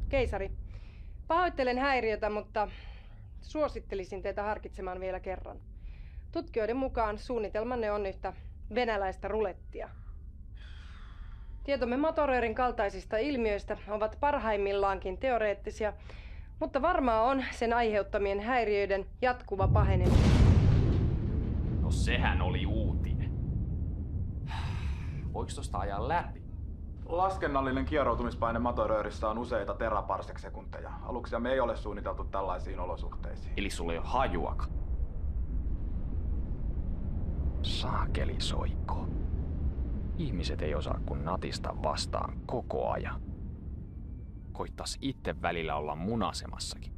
Keisari, pahoittelen häiriötä, mutta suosittelisin teitä harkitsemaan vielä kerran. Tutkijoiden mukaan suunnitelmanne on yhtä venäläistä rulettia. Tietomme Matoröörin kaltaisista ilmiöistä ovat parhaimmillaankin teoreettisia, mutta varmaa on sen aiheuttamien häiriöiden jatkuva paheneminen. No sehän oli uutinen. Voiko tosta ajaa läpi? Laskennallinen kieroutumispaine Matoröörissä on useita teraparsec-sekunteja. Aluksiamme ei ole suunniteltu tällaisiin olosuhteisiin. Eli sulla ei ole hajuakaan. Saakeli soikko. Ihmiset ei osaa kun natista vastaan koko ajan. Koittais itse välillä olla munasemassakin.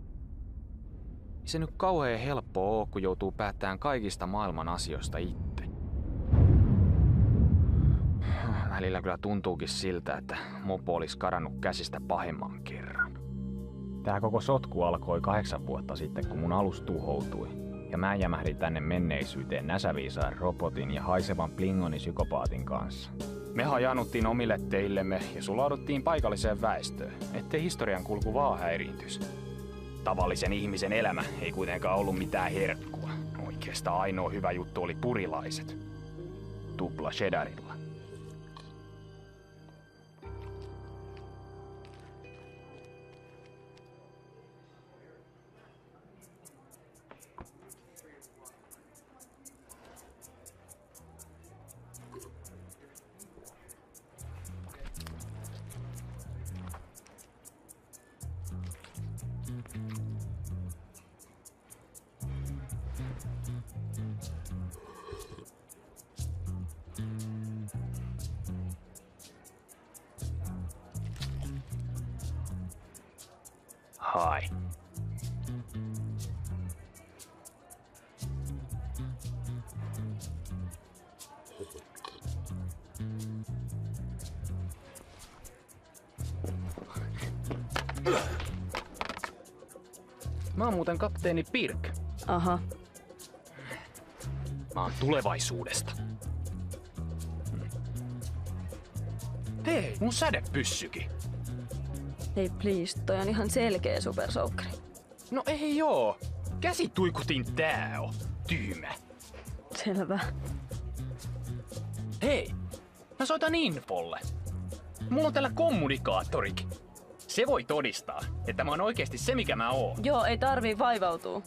Ei se nyt kauhean helppoa oo, kun joutuu päättämään kaikista maailman asioista itse. Välillä kyllä tuntuukin siltä, että mopo olisi karannut käsistä pahemman kerran. Tää koko sotku alkoi 8 vuotta sitten, kun mun alus tuhoutui. Ja mä jämähdin tänne menneisyyteen näsäviisaan robotin ja haisevan plingonisykopaatin kanssa. Me hajanuttiin omille teillemme ja sulauduttiin paikalliseen väestöön, ettei historian kulku vaan häiriintyisi. Tavallisen ihmisen elämä ei kuitenkaan ollut mitään herkkua. Oikeastaan ainoa hyvä juttu oli purilaiset. Tupla cheddarilla. Hai. Mä oon muuten kapteeni Pirk. Aha. Mä oon tulevaisuudesta. Hei, mun sädepyssykin. Hei please, toi on ihan selkeä supersoukkari. No ei oo. Käsituikutin tää on. Tyymä. Selvä. Hei, mä soitan infolle. Mulla on täällä kommunikaattorikin. Se voi todistaa, että mä oon oikeesti se mikä mä oon. Joo, ei tarvii vaivautua.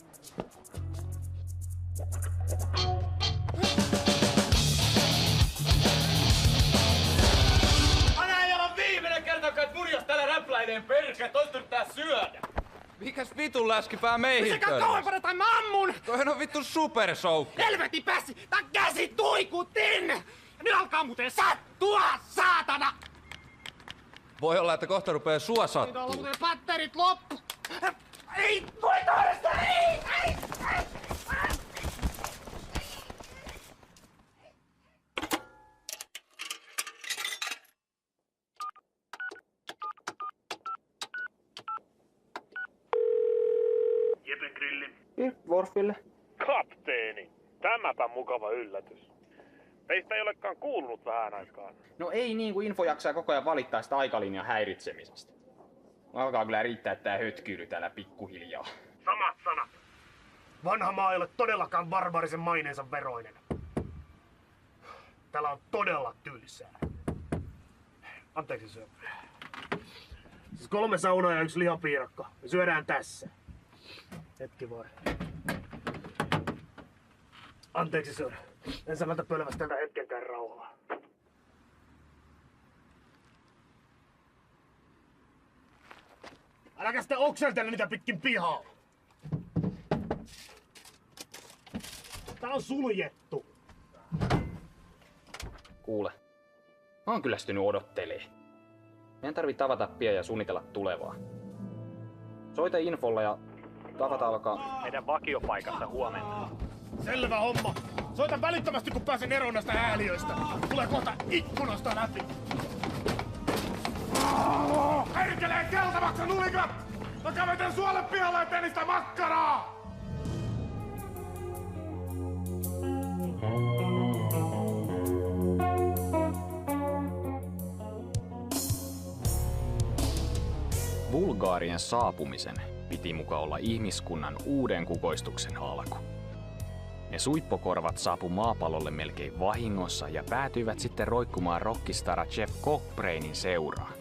Anna ei olla viimeinen kerta, kun et murjas täällä räpläineen perkä, toista yrittää syödä. Mikäs vitun läskipää meihin Se käy kauempana tai mä ammun! Toihan on vittu supersoukki. Helvetin päässi! Tää käsi tuikutin! Nyt alkaa muuten sattua, saatana! Voi olla, että kohta rupee sua sattuu. Nyt on muuten patterit loppu! Ei! Voi toista! Ei! Ei! Jepen grilli. Worfille. Kapteeni! Tämäpä mukava yllätys. Teistä ei olekaan kuulunut vähän aikaan. No ei niin kuin info jaksaa koko ajan valittaa sitä aikalinjan häiritsemisestä. Alkaa kyllä riittää tää hötkyily täällä pikkuhiljaa. Samat sanat. Vanha maa ei ole todellakaan barbaarisen maineensa veroinen. Täällä on todella tylsää. Anteeksi syö. Siis 3 saunaa ja 1 lihapiirakka. Me syödään tässä. Hetki voi. Anteeksi sir. En sanota pölvästä tältä hetkenkään rauhaa. Äläkä sitten okseltele niitä pitkin pihaa. Tää on suljettu. Kuule, mä oon kyllästynyt odottelee. Meidän tarvii tavata pian ja suunnitella tulevaa. Soita infolla ja tavata alkaa Meidän vakiopaikassa huomenna. Selvä homma. Soita välittömästi, kun pääsen eroon näistä ääliöistä. Tulee kohta ikkunasta läpi. Perkelee keltamaksa nulikat! Mä kävetän suolle pihalle ja teen sitä makkaraa! Vulgaarien saapumisen piti muka olla ihmiskunnan uuden kukoistuksen alku. Ne suippokorvat saapu maapallolle melkein vahingossa ja päätyivät sitten roikkumaan rockistara Jeff Cockbrainin seuraan.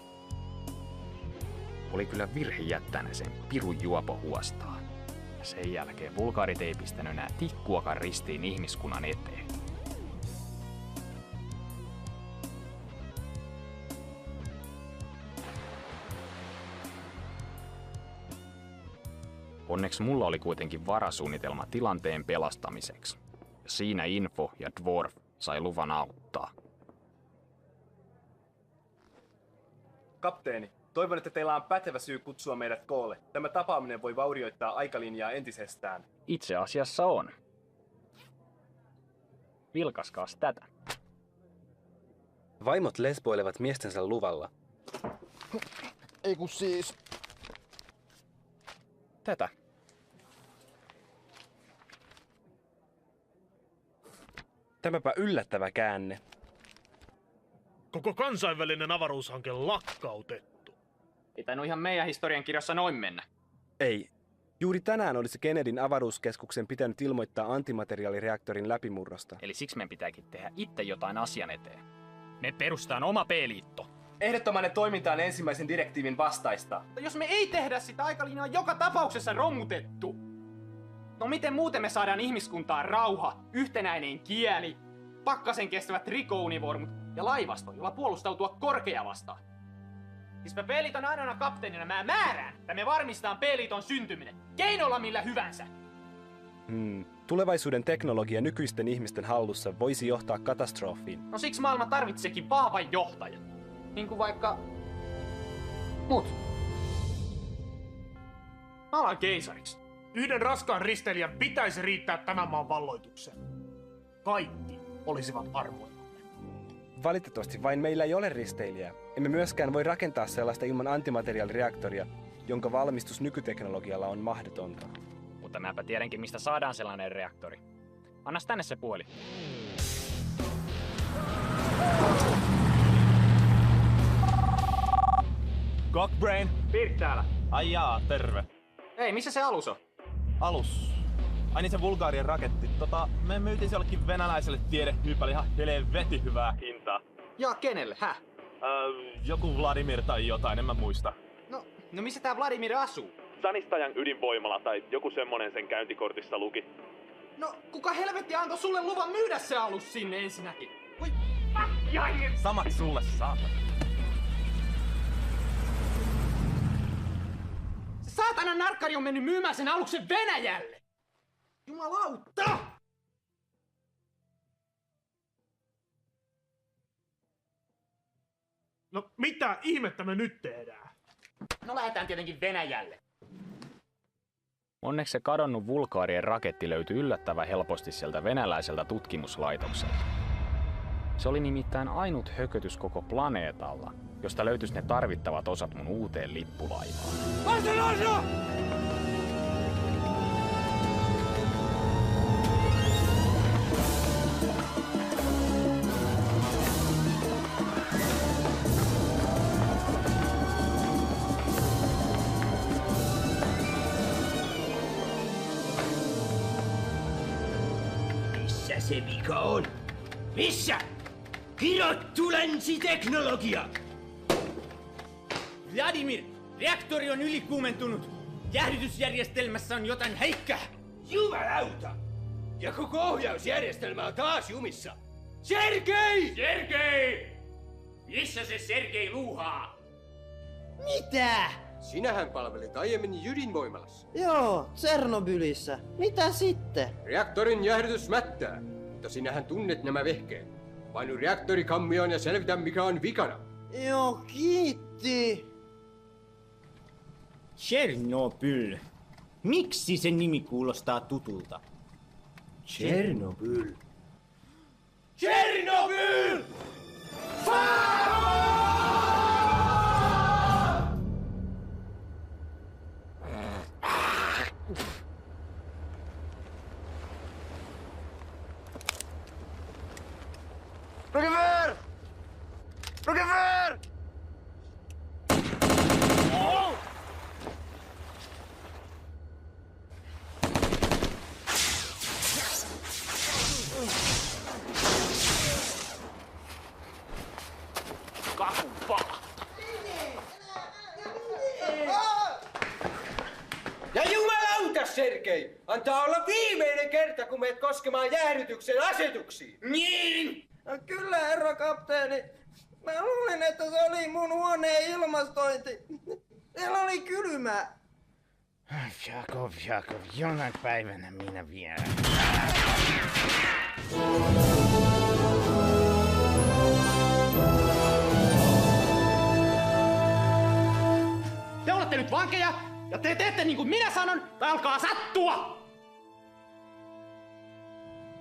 Oli kyllä virhe jättää ne sen pirun juopo huostaa. Ja sen jälkeen vulgaarit ei pistänyt enää tikkuakaan ristiin ihmiskunnan eteen. Onneksi mulla oli kuitenkin varasuunnitelma tilanteen pelastamiseksi. Ja siinä Info ja Dwarf sai luvan auttaa. Kapteeni, toivon, että teillä on pätevä syy kutsua meidät koolle. Tämä tapaaminen voi vaurioittaa aikalinjaa entisestään. Itse asiassa on. Vilkaskaas tätä. Vaimot lesboilevat miestensä luvalla. Ei kun siis... Tätä. Tämäpä yllättävä käänne. Koko kansainvälinen avaruushanke lakkautettu. Ei tainnut ihan meidän historiankirjassa noin mennä. Ei. Juuri tänään olisi Kennedyn avaruuskeskuksen pitänyt ilmoittaa antimateriaalireaktorin läpimurrosta. Eli siksi meidän pitääkin tehdä itse jotain asian eteen. Me perustaan oma P-liitto. Ehdottomanne toiminta on ensimmäisen direktiivin vastaista. Jos me ei tehdä sitä, aikalinja on joka tapauksessa romutettu. No miten muuten me saadaan ihmiskuntaan rauha, yhtenäinen kieli, pakkasen kestävät trikounivormut ja laivasto, jolla puolustautua korkea vastaan? Siis mä P-liiton ainoana kapteenina mä määrään, että me varmistetaan P-liiton syntyminen, keinolla millä hyvänsä. Tulevaisuuden teknologia nykyisten ihmisten hallussa voisi johtaa katastrofiin. No siksi maailma tarvitseekin vahvan johtajan. Niin kuin vaikka... mut. Mä alan keisariksi. Yhden raskaan risteilijän pitäisi riittää tämän maan valloitukseen. Kaikki olisivat armoilla. Valitettavasti vain meillä ei ole risteilijää. Emme myöskään voi rakentaa sellaista ilman antimateriaalireaktoria, jonka valmistus nykyteknologialla on mahdotonta. Mutta mäpä tiedänkin, mistä saadaan sellainen reaktori. Annas tänne se puoli. Cockbrain! Pirt täällä. Ai jaa, terve. Ei, missä se alus on? Alus. Ai niin se vulgaarien raketti. Me myytiin se jollekin venäläiselle tiedehyypälle ihan helvetin hyvää hintaa. Ja kenelle, häh? Joku Vladimir tai jotain, en mä muista. No missä tää Vladimir asuu? Zanistajan ydinvoimala tai joku semmonen sen käyntikortissa luki. No, kuka helvetti antoi sulle luvan myydä se alus sinne ensinnäkin? Voi Samat sulle, saatana. Se saatanan narkkari on mennyt myymään sen aluksen Venäjälle! Jumalauta! No mitä ihmettä me nyt tehdään? No lähdetään tietenkin Venäjälle. Onneksi se kadonnut vulgaarien raketti löytyi yllättävän helposti sieltä venäläiseltä tutkimuslaitokselta. Se oli nimittäin ainut hökötys koko planeetalla, josta löytyisi ne tarvittavat osat mun uuteen lippulaivaan. Varsinaisia! Missä se vika on? Missä? Kirottu länsiteknologia! Vladimir, reaktori on ylikuumentunut. Jäähdytysjärjestelmässä on jotain häikkää. Jumalauta! Ja koko ohjausjärjestelmä on taas jumissa. Sergei! Sergei! Missä se Sergei luuhaa? Mitä? Sinähän palvelit aiemmin ydinvoimalassa. Joo, Tsernobylissä. Mitä sitten? Reaktorin jäähdytys mättää, mutta sinähän tunnet nämä vehkeet. Painu reaktorikammioon ja selvitä mikä on vikana. Joo, kiitti. Chernobyl. Miksi sen nimi kuulostaa tutulta? Tjernobyl. Tjernobyl! Rogever! Rogever! Ja jumalauta, Sergei! Antaa olla viimeinen kerta, kun menet koskemaan jäähdytyksen asetuksiin. Niin! No kyllä, herra kapteeni. Mä luulin, että se oli mun huoneen ilmastointi. Siellä oli kylmää. Jakov, jonain päivänä minä vielä. Te olette nyt vankeja, ja te teette niin kuin minä sanon, tai alkaa sattua!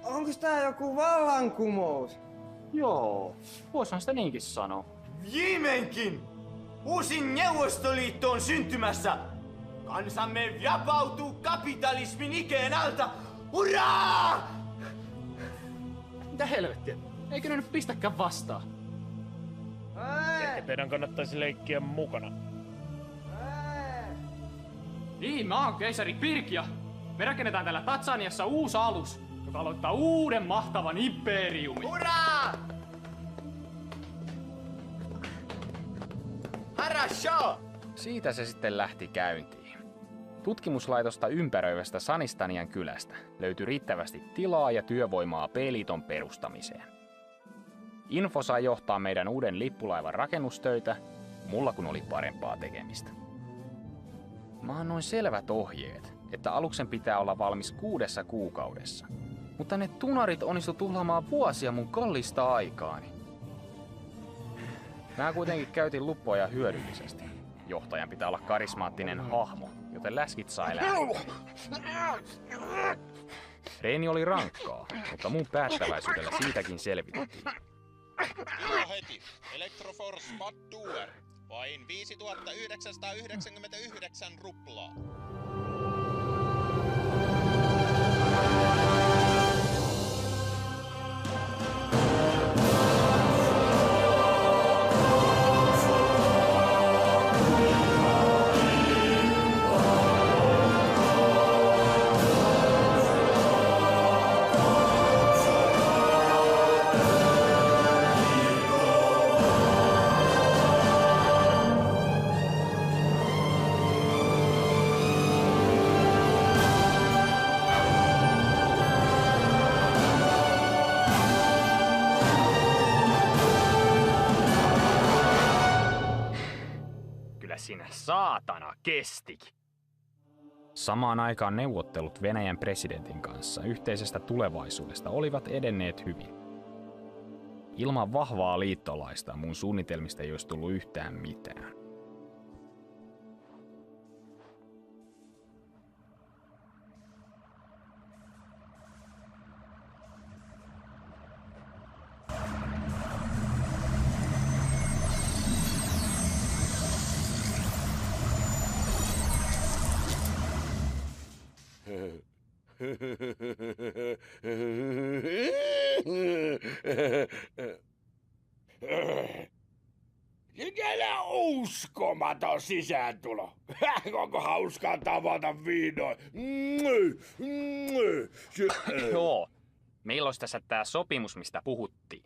Onko tää joku vallankumous? Joo, voisihan sitä niinkin sanoa. Viimeinkin! Uusi Neuvostoliitto on syntymässä! Kansamme vapautuu kapitalismin ikeen alta! Hurraa! Mitä helvettiä? Eikö ne nyt pistäkään vastaan? Ehkä teidän kannattaisi leikkiä mukana. Niin, mä oon keisari Pirkia. Me rakennetaan täällä Tatsaniassa uusi alus, joka aloittaa uuden mahtavan imperiumin. Hurraa! Harasho! Siitä se sitten lähti käyntiin. Tutkimuslaitosta ympäröivästä Sanistanian kylästä löytyi riittävästi tilaa ja työvoimaa P-liiton perustamiseen. Info sai johtaa meidän uuden lippulaivan rakennustöitä, mulla kun oli parempaa tekemistä. Mä annoin selvät ohjeet, että aluksen pitää olla valmis 6 kuukaudessa. Mutta ne tunarit onnistu tuhlaamaan vuosia mun kallista aikaani. Mä kuitenkin käytin luppoja hyödyllisesti. Johtajan pitää olla karismaattinen hahmo, joten läskit saa elää. Reeni oli rankkaa, mutta mun päättäväisyydellä siitäkin selvittiin. Joo heti. Electroforce Bad Duer. Vain 5999 ruplaa. Sinä saatana kestikin. Samaan aikaan neuvottelut Venäjän presidentin kanssa yhteisestä tulevaisuudesta olivat edenneet hyvin. Ilman vahvaa liittolaista mun suunnitelmista ei olisi tullut yhtään mitään. Mikä uskomaton sisääntulo. Onko hauskaa tavata vihdoin? Joo. Meillä olisi tässä tää sopimus, mistä puhuttiin.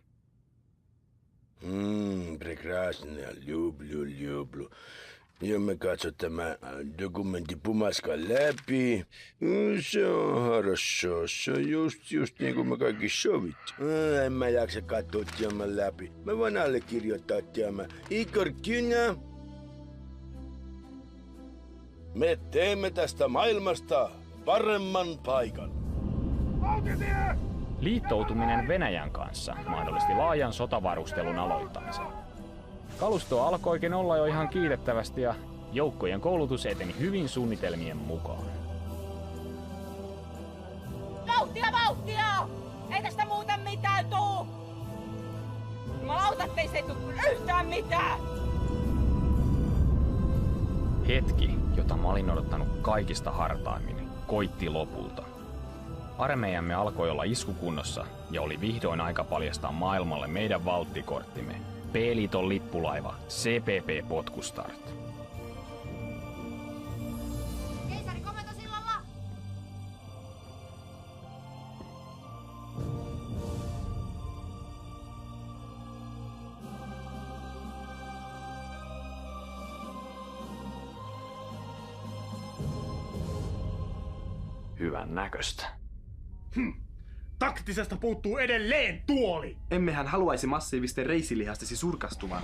Прекрасно. Люблю. Ja me katso tämä dokumentti pumaskan läpi. Se on хорошо. Se on just niin kuin me kaikki sovittu. En mä jaksa katsoa tämän läpi. Mä voin allekirjoittaa tämän. Igor Kynä. Me teemme tästä maailmasta paremman paikan. Liittoutuminen Venäjän kanssa mahdollisti laajan sotavarustelun aloittamisen. Kalustoa alkoikin olla jo ihan kiitettävästi ja joukkojen koulutus eteni hyvin suunnitelmien mukaan. Vauhtia! Ei tästä muuten mitään tuu! Jumalauta, ettei se tuu yhtään mitään! Hetki, jota mä olin odottanut kaikista hartaimmin, koitti lopulta. Armeijamme alkoi olla iskukunnossa ja oli vihdoin aika paljastaa maailmalle meidän valttikorttimme. P-liiton lippulaiva CPP Potkustart. Keisari komentosillalla! Hyvän näköistä. Taktisesta puuttuu edelleen tuoli! Emmehän haluaisi massiivisten reisilihastesi surkastuvan.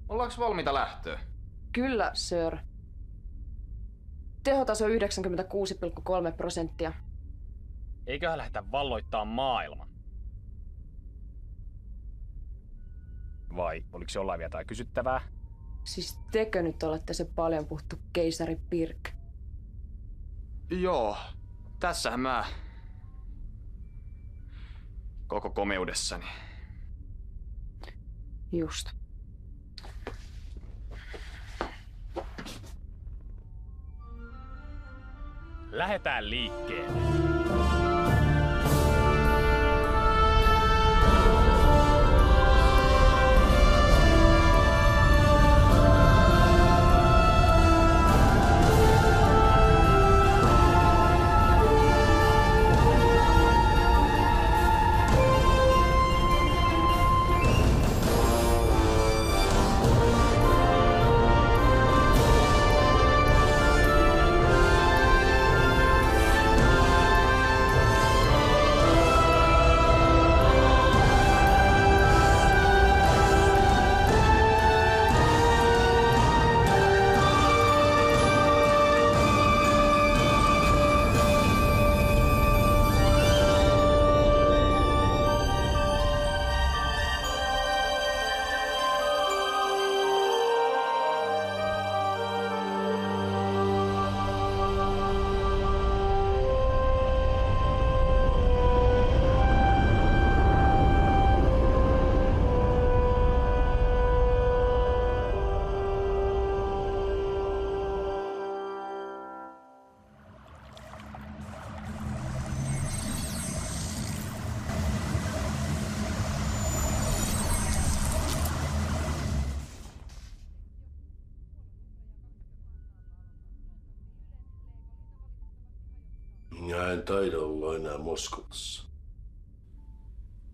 Ollaanko valmiita lähtöä? Kyllä, sir. Tehotaso 96,3%. Eiköhän lähdetä valloittaa maailman. Vai oliko jollain vielä jotain kysyttävää? Siis tekö nyt olette se paljon puhuttu keisari Pirk? Joo, tässähän mä koko komeudessani. Just. Lähetään liikkeelle. Minä en taida olla enää Moskovassa.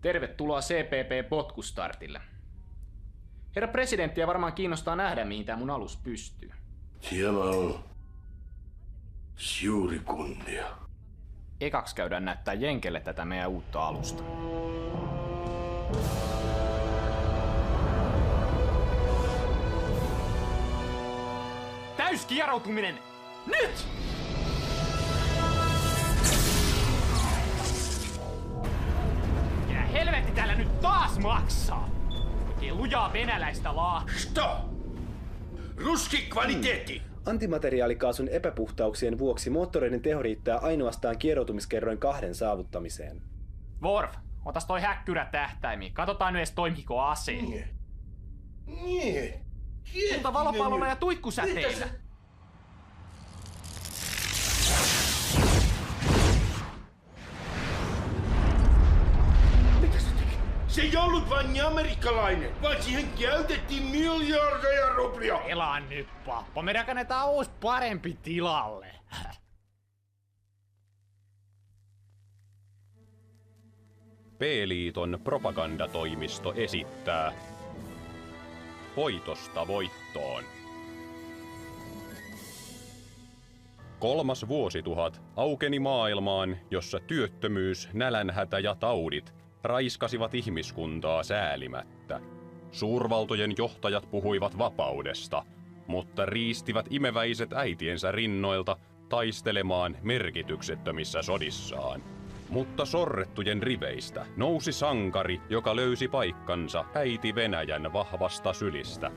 Tervetuloa CPP Potkustartille. Herra presidenttiä varmaan kiinnostaa nähdä, mihin tää mun alus pystyy. Tämä on suuri kunnia. Ekaksi käydään näyttää Jenkelle tätä meidän uutta alusta. Täyskieroutuminen! Nyt! Ja helvetti täällä nyt taas maksaa! Oikein lujaa venäläistä Stop! Ruski kvaliteetti! Antimateriaalikaasun epäpuhtauksien vuoksi moottoreiden teho riittää ainoastaan kieroutumiskerroin 2 saavuttamiseen. Worf, otas toi häkkyrä tähtäimiin. Katsotaan nyt edes toimiko ase. Niin. Mutta valopallolla ja tuikkusäteillä. Mitä se teki? Se ei ollut vain amerikkalainen, vaan siihen käytettiin miljardeja ruplia. Elaa nyt, pappa. Me rakennetaan uusi parempi tilalle. P-liiton propagandatoimisto esittää Voitosta voittoon. 3. vuosituhat aukeni maailmaan, jossa työttömyys, nälänhätä ja taudit raiskasivat ihmiskuntaa säälimättä. Suurvaltojen johtajat puhuivat vapaudesta, mutta riistivät imeväiset äitiensä rinnoilta taistelemaan merkityksettömissä sodissaan. Mutta sorrettujen riveistä nousi sankari, joka löysi paikkansa äiti Venäjän vahvasta sylistä.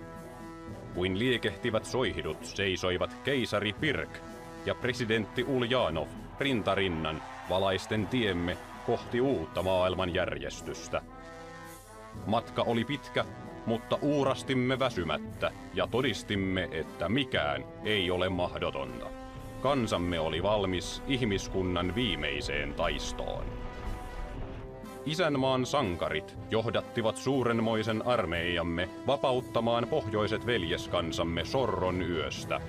Kuin liekehtivät soihdut seisoivat keisari Pirk ja presidentti Uljanov rintarinnan valaisten tiemme kohti uutta maailmanjärjestystä. Matka oli pitkä, mutta uurastimme väsymättä ja todistimme, että mikään ei ole mahdotonta. Kansamme oli valmis ihmiskunnan viimeiseen taistoon. Isänmaan sankarit johdattivat suurenmoisen armeijamme vapauttamaan pohjoiset veljeskansamme sorron yöstä.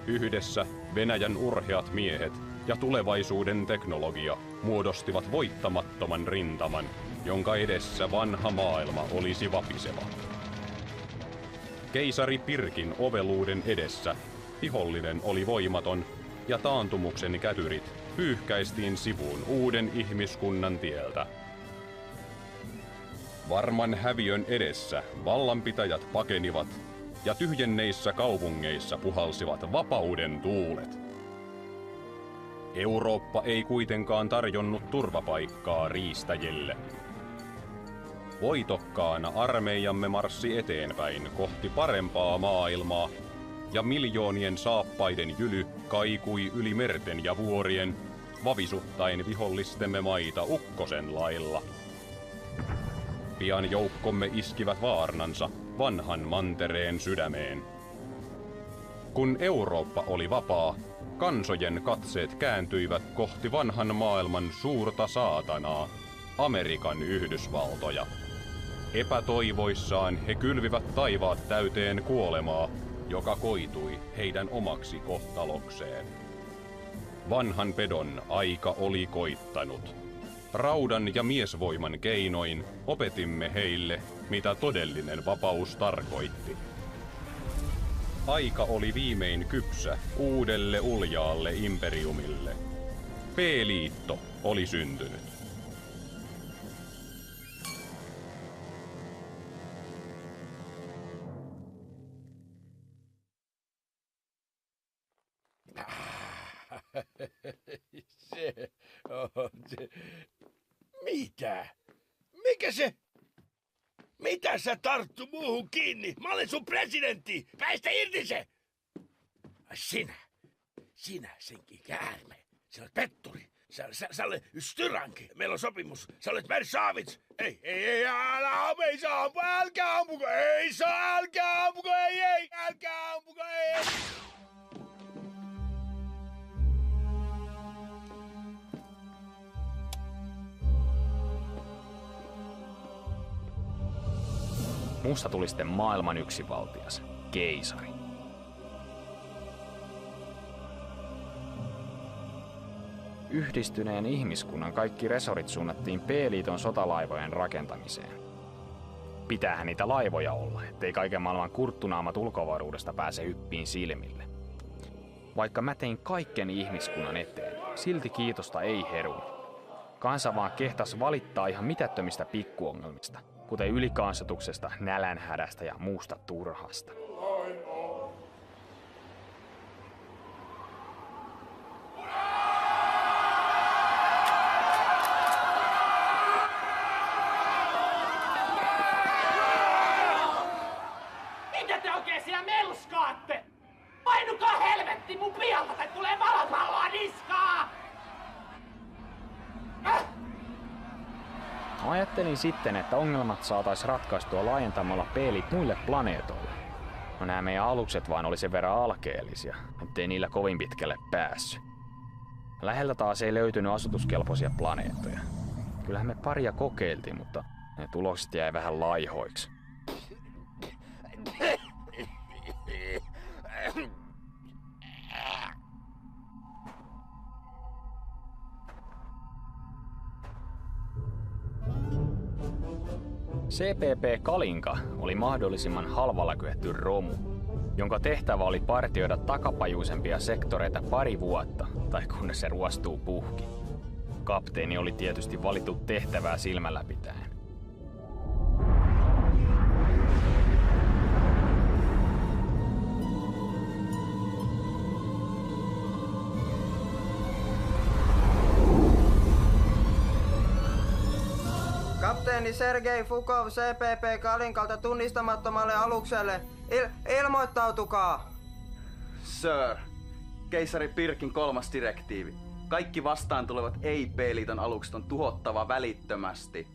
Yhdessä Venäjän urheat miehet ja tulevaisuuden teknologia muodostivat voittamattoman rintaman, jonka edessä vanha maailma olisi vapiseva. Keisari Pirkin oveluuden edessä vihollinen oli voimaton ja taantumuksen kätyrit pyyhkäistiin sivuun uuden ihmiskunnan tieltä. Varman häviön edessä vallanpitäjät pakenivat ja tyhjenneissä kaupungeissa puhalsivat vapauden tuulet. Eurooppa ei kuitenkaan tarjonnut turvapaikkaa riistäjille. Voitokkaana armeijamme marssi eteenpäin kohti parempaa maailmaa, ja miljoonien saappaiden jyly kaikui yli merten ja vuorien, vavisuttain vihollistemme maita ukkosen lailla. Pian joukkomme iskivät vaarnansa vanhan mantereen sydämeen. Kun Eurooppa oli vapaa, kansojen katseet kääntyivät kohti vanhan maailman suurta saatanaa, Amerikan Yhdysvaltoja. Epätoivoissaan he kylvivät taivaat täyteen kuolemaa, joka koitui heidän omaksi kohtalokseen. Vanhan pedon aika oli koittanut. Raudan ja miesvoiman keinoin opetimme heille, mitä todellinen vapaus tarkoitti. Aika oli viimein kypsä uudelle uljaalle imperiumille. P-liitto oli syntynyt. Se on se. Mitä? Mikä se? Mitä sä tarttu muuhun kiinni? Mä olen sun presidentti! Päästä irti se! Sinä senkin käärme. Sä olet petturi. Sä olet styranki. Meillä on sopimus. Sä olet Mersavits. Ei, älkää ampuko, älkää ampuko, ei. Musta tuli sitten maailman yksivaltias, keisari. Yhdistyneen ihmiskunnan kaikki resorit suunnattiin P-liiton sotalaivojen rakentamiseen. Pitäähän niitä laivoja olla, ettei kaiken maailman kurttunaamat ulkoavaruudesta pääse hyppiin silmille. Vaikka mä tein kaiken ihmiskunnan eteen, silti kiitosta ei herunut. Kansa vaan kehtas valittaa ihan mitättömistä pikkuongelmista, kuten ylikansotuksesta, nälänhädästä ja muusta turhasta. Mitä te oikein siellä melskaatte? Painukaa helvetti mun pialta tai tulee valopalloa niskaa! Ajattelin sitten, että ongelmat saataisiin ratkaistua laajentamalla pelit muille planeetoille. No nämä meidän alukset vaan oli sen verran alkeellisia, ettei niillä kovin pitkälle päässyt. Läheltä taas ei löytynyt asutuskelpoisia planeettoja. Kyllähän me paria kokeiltiin, mutta ne tulokset jäi vähän laihoiksi. CPP Kalinka oli mahdollisimman halvalla kyetty romu, jonka tehtävä oli partioida takapajuisempia sektoreita pari vuotta, tai kunnes se ruostuu puhki. Kapteeni oli tietysti valittu tehtävää silmällä pitäen. kapteeni Sergei Fukov CPP Kalinkalta tunnistamattomalle alukselle. Ilmoittautukaa! Sir, keisari Pirkin 3. direktiivi. Kaikki vastaan tulevat ei-B-liiton alukset on tuhottava välittömästi.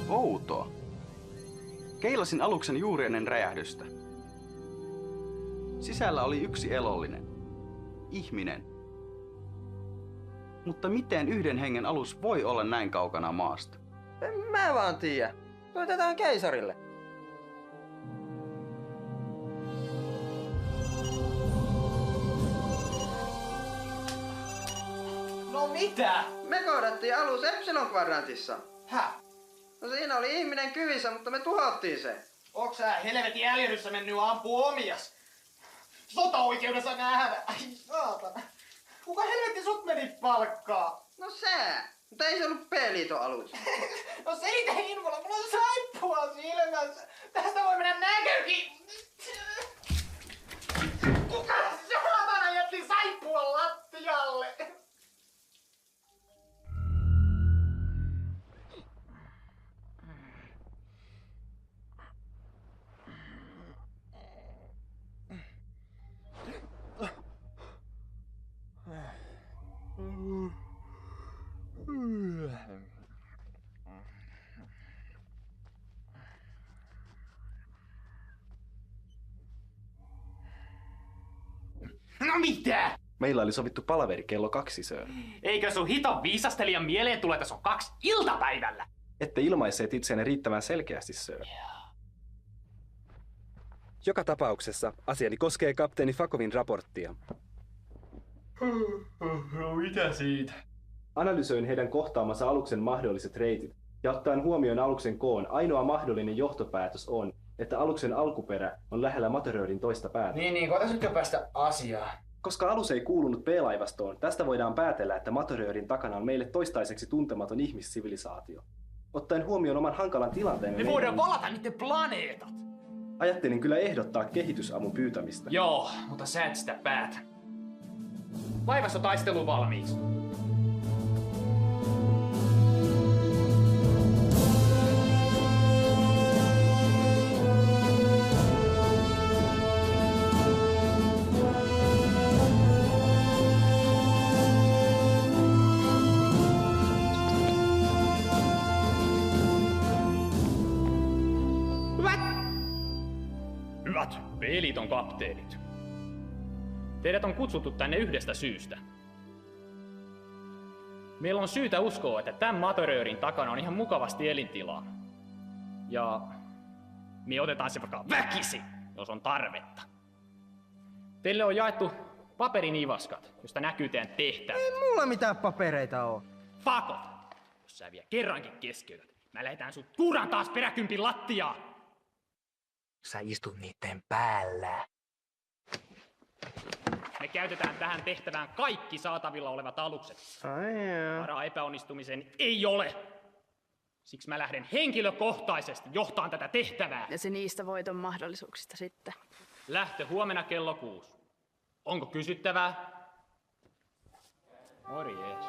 Outoa. Keilasin aluksen juuri ennen räjähdystä. Sisällä oli yksi elollinen. Ihminen. Mutta miten yhden hengen alus voi olla näin kaukana maasta? En mä vaan tiedä. Soitetaan keisarille. No mitä? Me kohdattiin alus Epsilon-kvadrantissa. Häh? No siinä oli ihminen kyvissä, mutta me tuhottiin se. Onks sä helvetin äljyryssä mennyt ampuu omias? Sota-oikeudessa nähdä. Ai saatana. Kuka helvetti sut meni palkkaa? No sä. Mutta ei se ollut B-liiton alus. No selitä Hinvola, mulla on saippua silmässä. Tästä voi mennä näkökin. Kuka saatana jätti saippua lattialle? No mitä? Meillä oli sovittu palaveri kello 2, sir. Eikö sun hiton viisastelijan mieleen tule, että se on 2 iltapäivällä? Ette ilmaisseet itseänne riittävän selkeästi, sir. Joka tapauksessa asiani koskee kapteeni Fakovin raporttia. No mitä siitä? Analysoin heidän kohtaamansa aluksen mahdolliset reitit, ja ottaen huomioon aluksen koon, ainoa mahdollinen johtopäätös on, että aluksen alkuperä on lähellä Matterhornin toista päätä. Niin, koetaisikö päästä asiaan? Koska alus ei kuulunut B-laivastoon, tästä voidaan päätellä, että Matterhornin takana on meille toistaiseksi tuntematon ihmissivilisaatio. Ottaen huomioon oman hankalan tilanteemme... Me voidaan valata niiden planeetat! Ajattelin kyllä ehdottaa kehitysavun pyytämistä. Joo, mutta sä et sitä päätä. Laivassa taistelu valmiiksi. Hyvät B-liiton kapteenit. Teidät on kutsuttu tänne yhdestä syystä. Meillä on syytä uskoa, että tämän Matterhornin takana on ihan mukavasti elintilaa. Ja me otetaan se vaikka väkisin, jos on tarvetta. Teille on jaettu paperinivaskat, josta näkyy teidän tehtävät. Ei mulla mitään papereita oo. Fakot! Jos sä vielä kerrankin keskeytät, mä lähetään sut kuuran taas peräkympin lattiaan! Sä istut niitten päällä. Me käytetään tähän tehtävään kaikki saatavilla olevat alukset. Varaa epäonnistumiseen ei ole. Siksi mä lähden henkilökohtaisesti johtaan tätä tehtävää. Ja se niistä voiton mahdollisuuksista sitten. Lähtö huomenna kello 6. Onko kysyttävää? Morjes.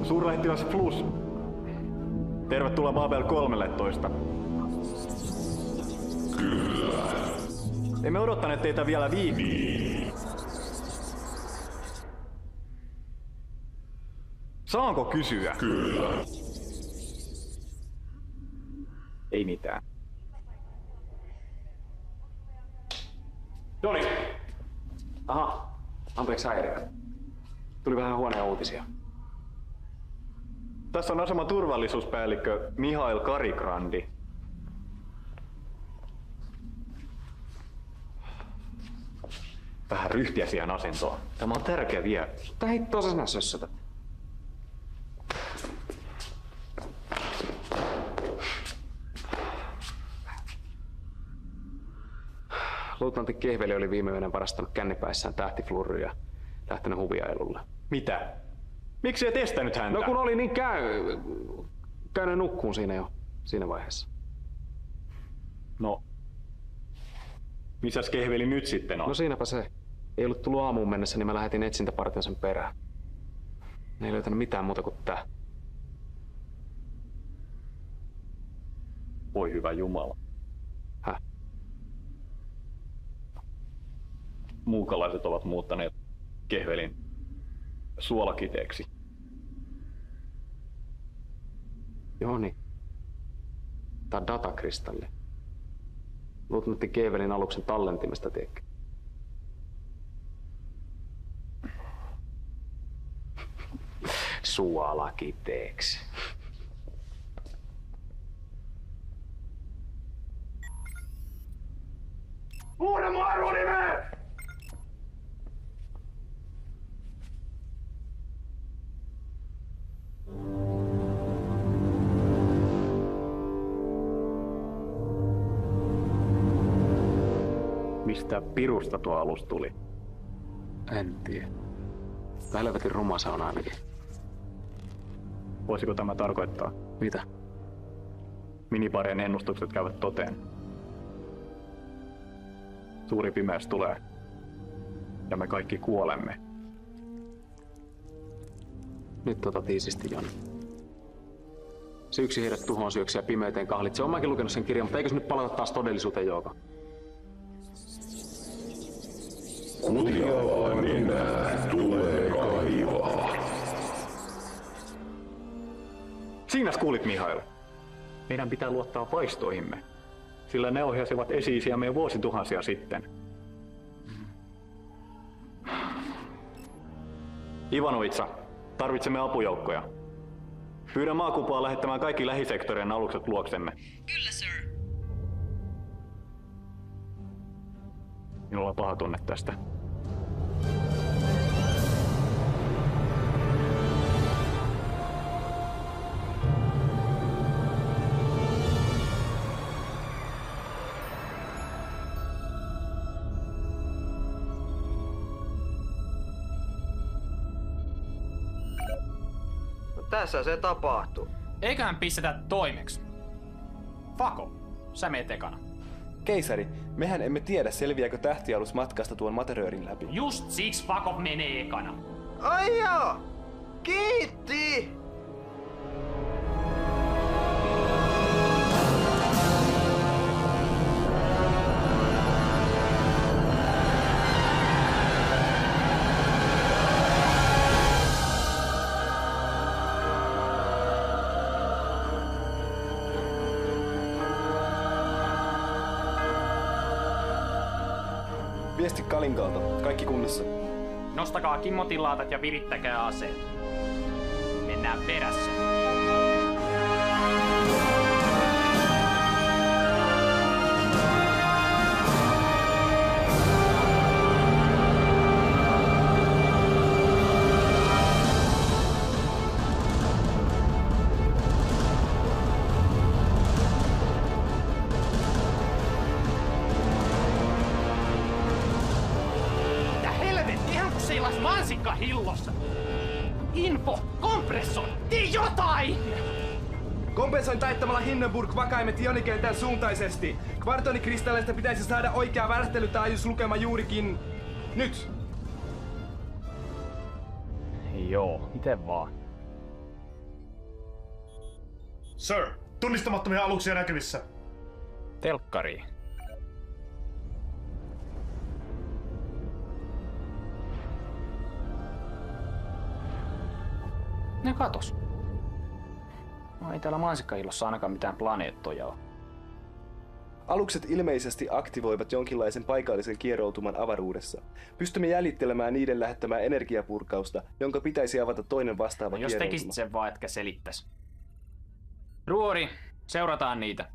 Suurlähettiläs Flus. Tervetuloa Babel 13. Kyllä. Emme odottaneet teitä vielä viikkoa. Saanko kysyä? Kyllä. Ei mitään. Noniin. Aha, anteeksi häiriö. Tuli vähän huonoja uutisia. Tässä on aseman turvallisuuspäällikkö Mihail Karikrandi. Vähän ryhtiä siihen asentoon. Tämä on tärkeä vieras. Tää hittoa sä sinä sössötät. Luutnantti Kehveli oli viime yönä varastanut kännipäissään tähtiflurry ja lähtenyt huviailulle. Mitä? Miksi et estänyt häntä? No kun oli niin käynyt nukkuun siinä jo, siinä vaiheessa. No, missäs Kehveli nyt sitten on? No siinäpä se. Ei ollut tullut aamuun mennessä, niin mä lähetin etsintäpartion sen perään. Ne ei löytänyt mitään muuta kuin tää. Voi hyvä Jumala. Häh? Muukalaiset ovat muuttaneet Kehvelin suolakiteeksi. Joo niin. Tää on datakristalli. Luutnantti Kehvelin aluksen tallentimesta, tiedätkö? Suolakiteeksi. Uuden mun arvonimeen! Mistä pirusta tuo alus tuli? En tiedä. Helvetin ruma se on ainakin. Voisiko tämä tarkoittaa? Mitä? Minibarien ennustukset käyvät toteen. Suuri pimeys tulee. Ja me kaikki kuolemme. Nyt tiisisti, Joni. Se yksi heidät tuhoon syöksi ja pimeyteen kahlitse. Oon mäkin lukenut sen kirjan, mutta eikö se nyt palata taas todellisuuteen, Jouko? Kutiavaa nenää tulee kaivaa. Siinäs kuulit, Mihail. Meidän pitää luottaa vaistoihimme, sillä ne ohjasivat esi-isiämme jo vuosituhansia sitten. Ivanovitsa, tarvitsemme apujoukkoja. Pyydän maakupaa lähettämään kaikki lähisektorien alukset luoksemme. Kyllä, sir. Minulla on paha tunne tästä. Tässä se tapahtuu. Eiköhän pistetä toimeksi. Fako, sä meet ekana. Keisari, mehän emme tiedä selviääkö tähtialus matkasta tuon materiöörin läpi. Just siksi Fakov menee ekana. Ai joo! Kiitti! Viesti Kalinkalta. Kaikki kunnossa. Nostakaa kimmotilaatat ja virittäkää aseet. Mennään perässä. Mansikka hillossa! Info! Kompressor! Tee jotain! Kompensoin taittamalla Hindenburg vakaimet ionikentän suuntaisesti. Kvartonikristalleista pitäisi saada oikea värähtelytaajuuslukema juurikin nyt. Joo, miten vaan. Sir, tunnistamattomia aluksia näkyvissä. Telkkari. Ne katos. No, ei täällä mansikkaillossa ainakaan mitään planeettoja ole. Alukset ilmeisesti aktivoivat jonkinlaisen paikallisen kieroutuman avaruudessa. Pystymme jäljittelemään niiden lähettämää energiapurkausta, jonka pitäisi avata toinen vastaava no, jos kieroutuma. tekisit sen vaan, etkä selittäis. Ruori, seurataan niitä.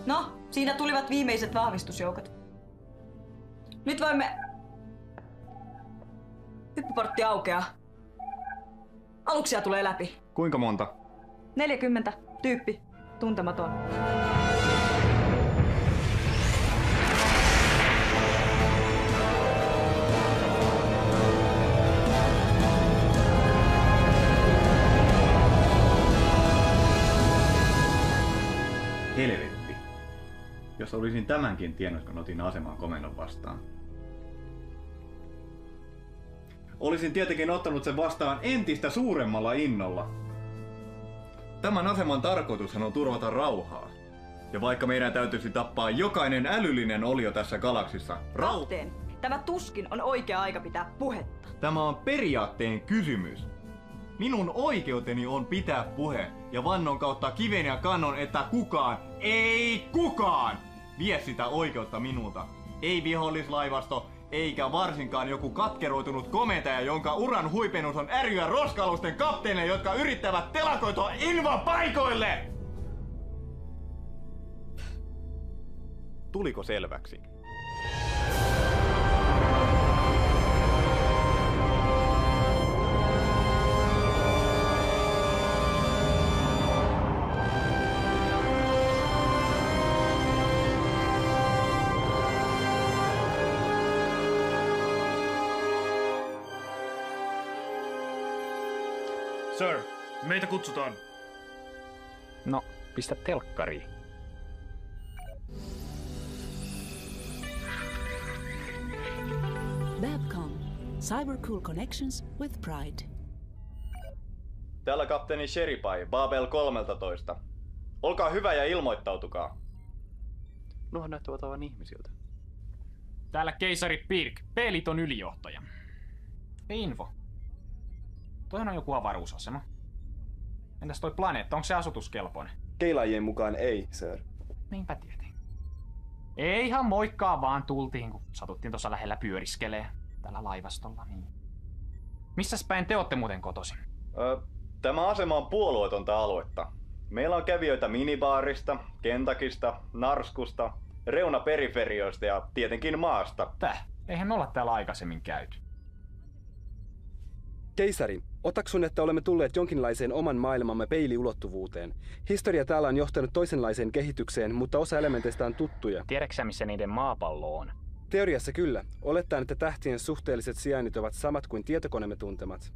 No, siinä tulivat viimeiset vahvistusjoukot. Nyt voimme... Hyppyportti aukeaa. Aluksia tulee läpi. Kuinka monta? 40. Tyyppi. Tuntematon. Helvetti. Jos olisin tämänkin tiennyt, kun otin aseman komennon vastaan. Olisin tietenkin ottanut sen vastaan entistä suuremmalla innolla. Tämän aseman tarkoitushan on turvata rauhaa. Ja vaikka meidän täytyisi tappaa jokainen älyllinen olio tässä galaksissa, Kapteeni, tämä tuskin on oikea aika pitää puhetta. Tämä on periaatteen kysymys. Minun oikeuteni on pitää puhe ja vannon kautta kiven ja kannon, että kukaan, ei kukaan, vie sitä oikeutta minulta. Ei vihollislaivasto, eikä varsinkaan joku katkeroitunut komentaja, jonka uran huipennus on ärjyä roskalusten kapteeneille, jotka yrittävät telakoitua invapaikoille! Tuliko selväksi? Sir, meitä kutsutaan. No, pistä telkkariin. Babcom. Cybercool connections with pride. Täällä kapteeni Sheripai, Babel 13. Olkaa hyvä ja ilmoittautukaa. Nuohan näyttävät aivan ihmisiltä. Täällä keisari Pirk, Peeliton ylijohtaja. Info. Toihan on joku avaruusasema. Entäs toi planeetta, onko se asutuskelpoinen? Keilaajien mukaan ei, sir. Niinpä tietenkin. Ei ihan moikkaa vaan tultiin, kun satuttiin tuossa lähellä pyöriskelee. Tällä laivastolla, niin. Missäs päin te ootte muuten kotoisin? Tämä asema on puolueetonta aluetta. Meillä on kävijöitä minibaarista, Kentakista, Narskusta, reunaperiferioista ja tietenkin maasta. Eihän me olla täällä aikaisemmin käyty. Keisari, otaksun, että olemme tulleet jonkinlaiseen oman maailmamme peiliulottuvuuteen. Historia täällä on johtanut toisenlaiseen kehitykseen, mutta osa elementeistä on tuttuja. Tiedätkö missä niiden maapallo on? Teoriassa kyllä. Olettaen, että tähtien suhteelliset sijainnit ovat samat kuin tietokoneemme tuntemat.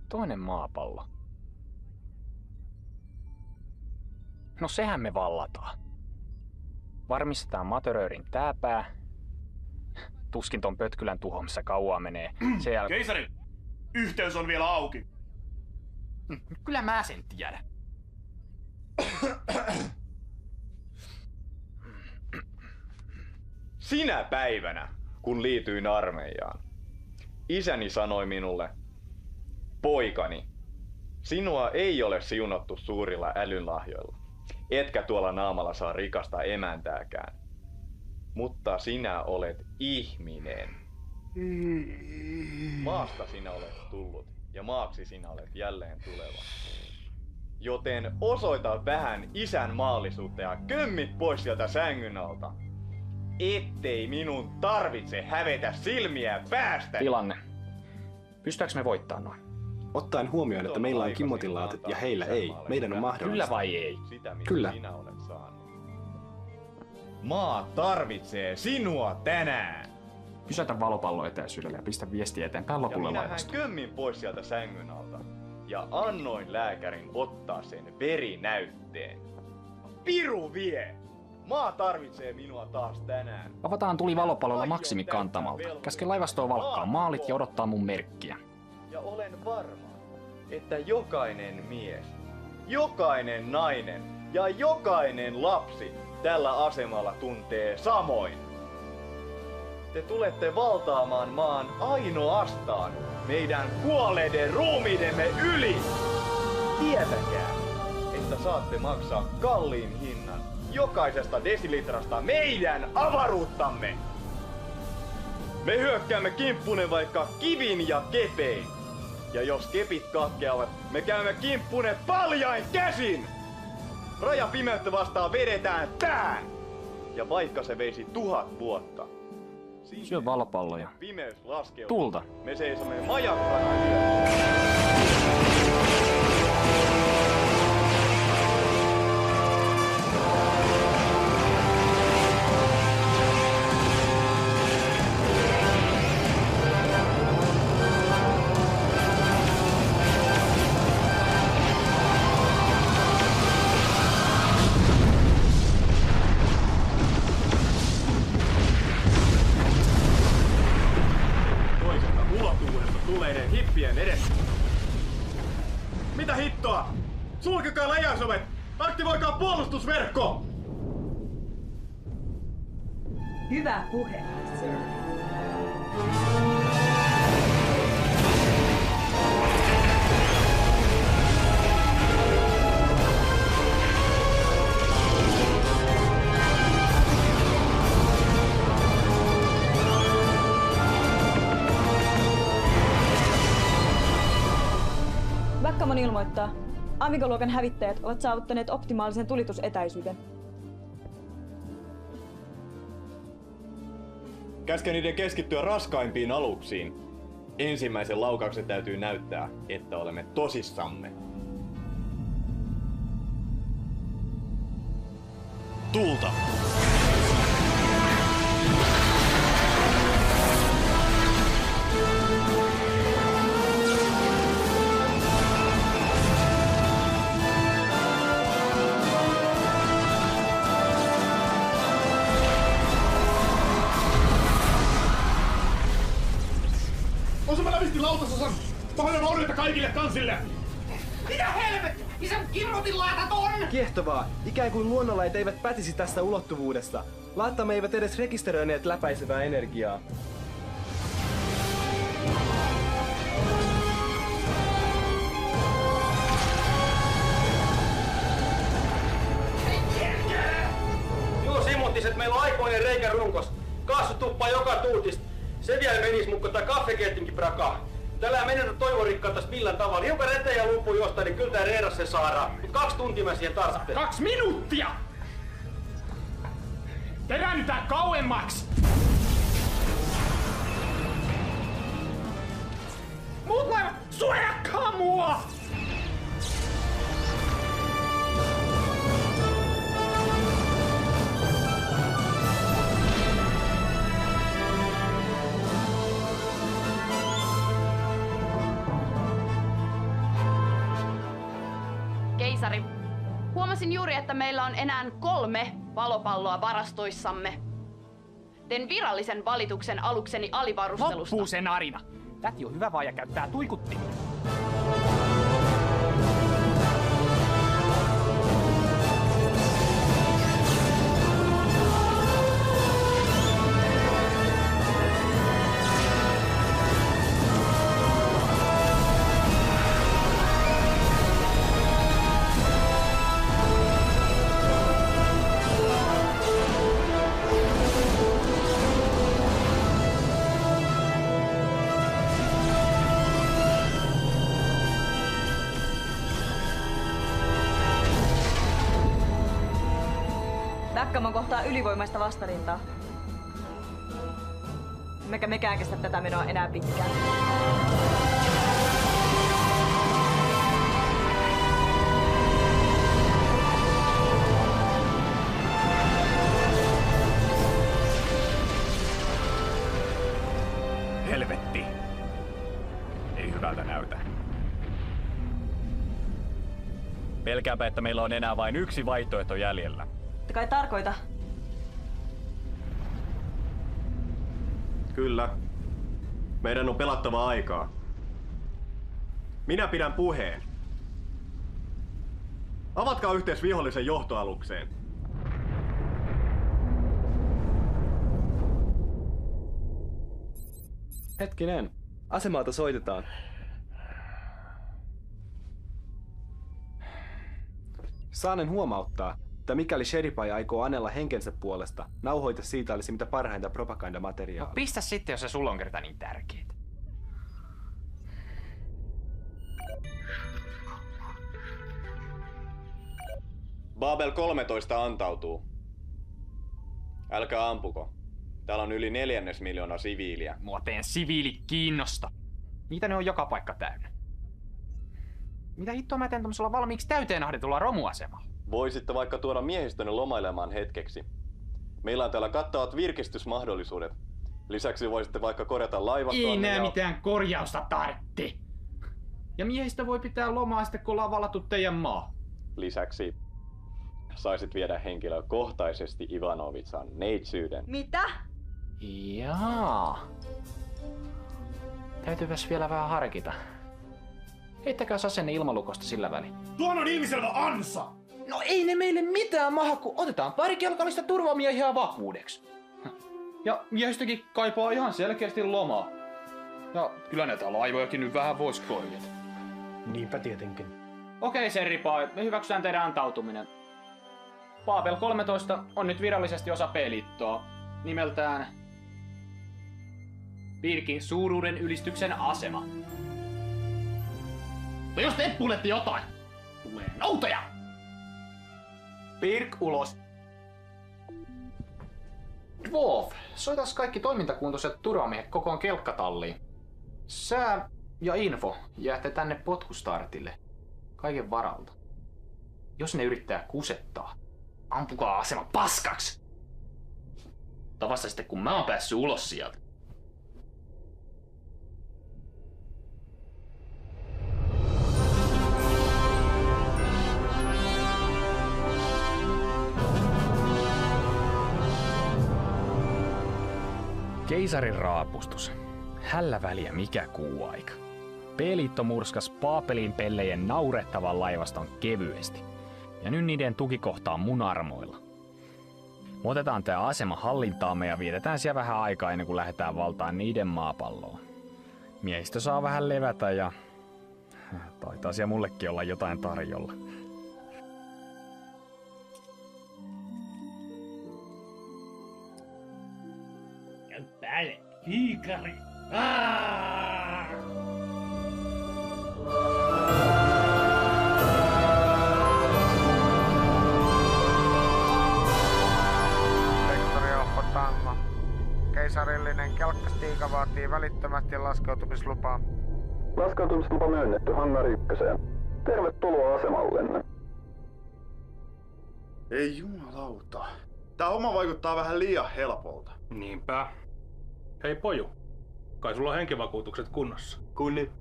Toinen maapallo. No sehän me vallataan. Varmistetaan Materörin tääpää. Tuskin ton pötkylän tuhoamissa kauaa menee. Keisari! Yhteys on vielä auki. Kyllä mä sen tiedän. Sinä päivänä, kun liityin armeijaan, isäni sanoi minulle, poikani, sinua ei ole siunattu suurilla älynlahjoilla, etkä tuolla naamalla saa rikasta emäntääkään, mutta sinä olet ihminen. Maasta sinä olet tullut ja maaksi sinä olet jälleen tuleva. Joten osoita vähän isän maallisuutta ja kömmit pois sieltä sängyn alta. ettei minun tarvitse hävetä silmiä päästä. Tilanne. Pystytäänkö me voittaa noin? Ottaen huomioon, että meillä on kimmotilaatit ja heillä ei, meidän on mahdollista. Kyllä vai ei? Kyllä. Maa tarvitsee sinua tänään. Pysäytä valopallo etäisyydelle ja pistä viestiä eteenpäin lopulle Ja minähän laivasta. kömmin pois sieltä sängyn alta. Ja annoin lääkärin ottaa sen verinäytteen. Piru vie! Maa tarvitsee minua taas tänään. Avataan tuli valopallolla Maksimi kantamalta. Käske laivastoa valkkaa maalit ja odottaa mun merkkiä. Ja olen varma, että jokainen mies, jokainen nainen ja jokainen lapsi tällä asemalla tuntee samoin. Te tulette valtaamaan maan ainoastaan meidän kuolleiden ruumiidemme yli. Tietäkää, että saatte maksaa kalliin hinnan jokaisesta desilitrasta meidän avaruuttamme. Me hyökkäämme kimppunen vaikka kivin ja kepein. Ja jos kepit katkeavat, me käymme kimppunen paljain käsin. Rajapimeyttä vastaan vedetään tää. Ja vaikka se veisi 1000 vuotta. Syö valopalloja. Pimeys laskeutuu. Tulta. Me seisomme majakkana yössä. Tuleiden hippien edessä. Mitä hittoa? Sulkekaa läjäisovet! Aktivoikaa puolustusverkko! Hyvä puhe, sir. Backamon ilmoittaa. Amigo-luokan hävittäjät ovat saavuttaneet optimaalisen tulitusetäisyyden. Käske niiden keskittyä raskaimpiin aluksiin. Ensimmäisen laukauksen täytyy näyttää, että olemme tosissamme. Tulta! Osuma lävisti lautasosan! Paljon orjuutta kaikille kansille! Mitä helvetti? Missä kirrotin laatat on? Kiehtovaa. Ikään kuin luonnonlait eivät pätisi tästä ulottuvuudesta. Laattamme eivät edes rekisteröineet läpäisevää energiaa. Joo, simuttiset, meillä on aikoinen reikä runkos. Kaasu tuppaa joka tuutista. Se vielä menis mukko tai kaffekettinkin prakaa. Tällä menetä toivorikkaata millään tavalla. Hiukan eteen ja luupuu jostain, niin kyllä tää reiras se saadaan. Mut 2 tuntia mä siihen tarvitsen. 2 minuuttia! Teränytään kauemmaksi! Muut laivat, suojakkaa mua! Keisari, huomasin juuri, että meillä on enää 3 valopalloa varastoissamme. Teen virallisen valituksen alukseni alivarustelusta. Loppuu se narina. Täti on hyvä vaaja käyttää tuikuttimia. Backamon kohtaa ylivoimaista vastarintaa. Emmekä mekään kestä tätä menoa enää pitkään. Helvetti! Ei hyvältä näytä. Pelkäänpä, että meillä on enää vain yksi vaihtoehto jäljellä. Mutta kai tarkoita. Kyllä. Meidän on pelattava aikaa. Minä pidän puheen. Avatkaa yhteys vihollisen johtoalukseen. Hetkinen. Asemalta soitetaan. Saanen huomauttaa, että mikäli Sheripai aikoo anella henkensä puolesta, nauhoite siitä olisi mitä parhainta propagandamateriaalia. No pistä sitten, jos se sulla on kerta niin tärkeet. Babel 13 antautuu. Älkää ampuko. Täällä on yli 400 000 siviiliä. Mua teen siviili kiinnosta. Niitä ne on joka paikka täynnä. Mitä hittoa mä teen tommosella valmiiksi täyteen ahdetulla romuasemalla? Voisitte vaikka tuoda miehistönne lomailemaan hetkeksi. Meillä on täällä kattavat virkistysmahdollisuudet. Lisäksi voisitte vaikka korjata laivastoanne. Ei nää mitään korjausta tarvitse. Ja miehistä voi pitää lomaa sitten, kun ollaan valattu teidän maa. Lisäksi saisit viedä henkilökohtaisesti Ivanovitsan neitsyyden. Mitä? Jaa. Täytyypäs vielä vähän harkita. Heittäkää asenne ilmalukosta sillä väliin. Tuon on ilmiselvä ansa! No ei ne meille mitään maha, kun otetaan pari kelkallista turvamiehiä vakuudeksi. Ja miehistäkin kaipaa ihan selkeästi lomaa. Ja kyllä näitä laivojakin nyt vähän vois korjata. Niinpä tietenkin. Okei, Sheripai, me hyväksytään teidän antautuminen. Babel 13 on nyt virallisesti osa P-liittoa. Nimeltään Pirkin suuruuden ylistyksen asema. Mutta jos te puolette jotain, tulee noutoja! Pirk ulos! Dwarf, soitas kaikki toimintakuntoiset turvamiehet kokoon kelkkatalliin. Sää ja Info jäätte tänne potkustartille. Kaiken varalta. Jos ne yrittää kusettaa, ampukaa asema paskaksi! Tai vasta sitten kun mä oon päässyt ulos sieltä. Keisarin raapustus. Hällä väliä mikä kuuaika. P-liitto murskas Paapelin pellejen naurettavan laivaston kevyesti. Ja nyt niiden tukikohta on mun armoilla. Me otetaan tää asema hallintaamme ja vietetään siellä vähän aikaa ennen kuin lähdetään valtaan niiden maapalloon. Miehistö saa vähän levätä ja taitaa siellä mullekin olla jotain tarjolla. Käy päälle, kiikari! Sektori Alfa Tango. Keisarillinen kelkkastiika vaatii välittömästi laskeutumislupaa. Laskeutumislupa myönnetty Hangari 1. Tervetuloa asemallenne. Ei jumalauta. Tää homma vaikuttaa vähän liian helpolta. Niinpä. Hei poju, kai sulla on henkivakuutukset kunnossa? Kunni.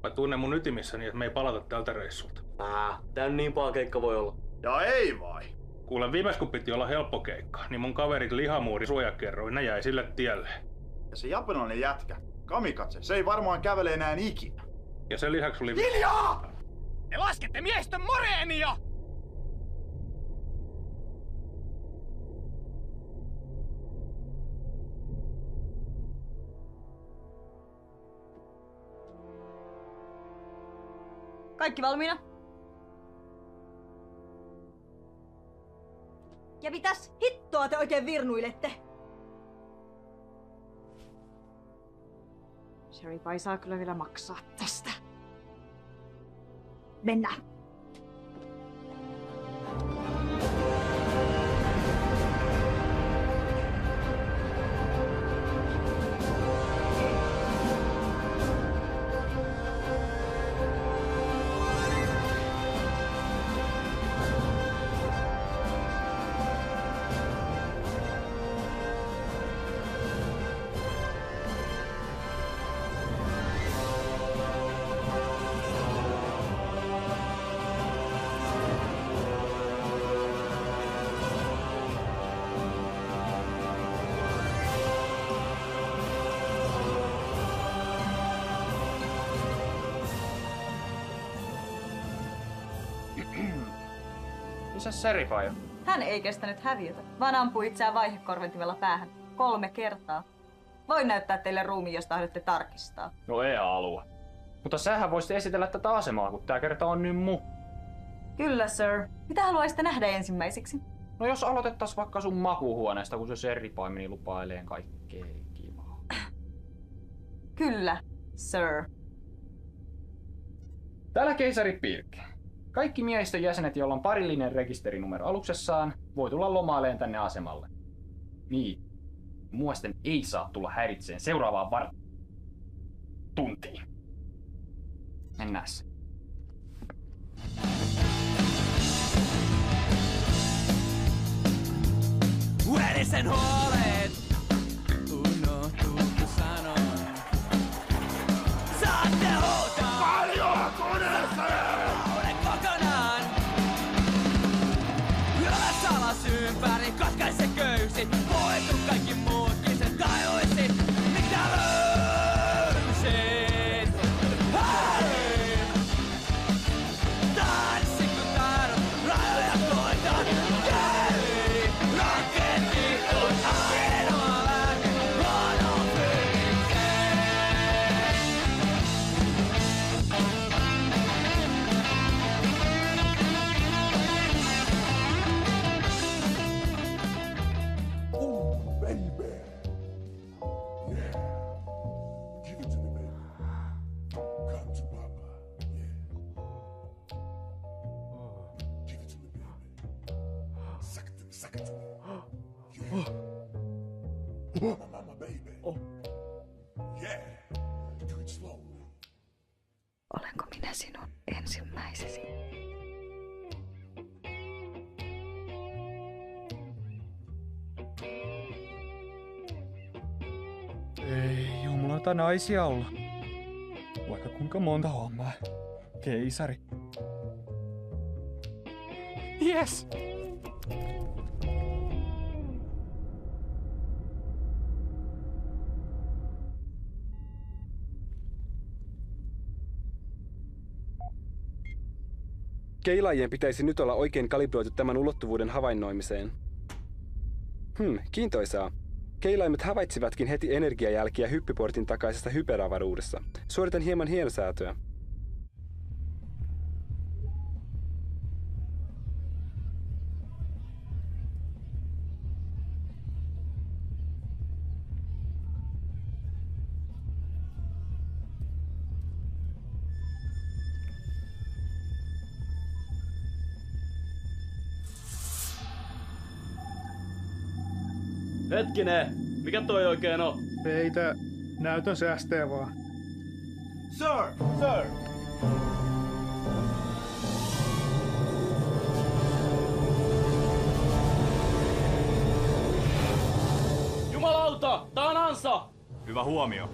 Mä tunnen mun ytimissäni, että me ei palata tältä reissulta. Tää nyt niin paha keikka voi olla. Ja ei vai? Kuule, viimeis kun piti olla helppo keikka, niin mun kaverit lihamuuri suojakerroin, ne jäi sille tielle. Ja se japanilainen jätkä, Kamikatse, se ei varmaan kävele enää ikinä. Ja sen lisäksi oli... Hiljaa! Te laskette miehistön moreenia! Kaikki valmiina? Ja mitäs hittoa te oikein virnuilette? Sheripai saa kyllä vielä maksaa tästä. Mennään. se Seripaio? Hän ei kestänyt häviötä, vaan ampui itseään vaihekorventimella päähän 3 kertaa. Voin näyttää teille ruumiin, jos tahdotte tarkistaa. No ei halua. Mutta sähän voisit esitellä tätä asemaa, kun tää kerta on nyt mu. Kyllä, sir. Mitä haluaisitte nähdä ensimmäiseksi? No jos aloitettais vaikka sun makuuhuoneesta, kun se Seripaimeni lupailee kaikkea kivaa. Kyllä, sir. Täällä keisari Pirk. Kaikki miehistön jäsenet, joilla on parillinen rekisterinumero aluksessaan, voi tulla lomaileen tänne asemalle. Niin. Muasten ei saa tulla häiritseen seuraavaan tuntiin. Mennääs. Verisen huolet unohtuu, kun sanon. Saatte huutaa! Paljon koneessa! Olen kokonaan! Ylös alas ympäri, katkaise köysi. Hoitu kaikki muutkin sen tajuisin. Mitä löysin? Hei! Tanssi kun taidot, rajoja koitan. Hei! Raketti on ainoa lääke huonoon fysikseen. Baby. Yeah. Give it to me, baby. Come to Papa. Yeah. Give it to me, baby. Suck it to me, suck it to me. Yeah. Mama, baby. Yeah. Do it slowly. Olenko minä sinun ensimmäisesi? Ei jumalata naisia olla. Vaikka kuinka monta hommaa. Keisari. Yes! Keilaajien pitäisi nyt olla oikein kalibroitu tämän ulottuvuuden havainnoimiseen. Kiintoisaa. Keilaimet havaitsivatkin heti energiajälkiä hyppyportin takaisesta hyperavaruudessa. Suoritan hieman hienosäätöä. Hetkinen, mikä toi oikein on? Peitä, näytön säästää vaan. Sir! Sir! Jumalauta, tää on ansa! Hyvä huomio.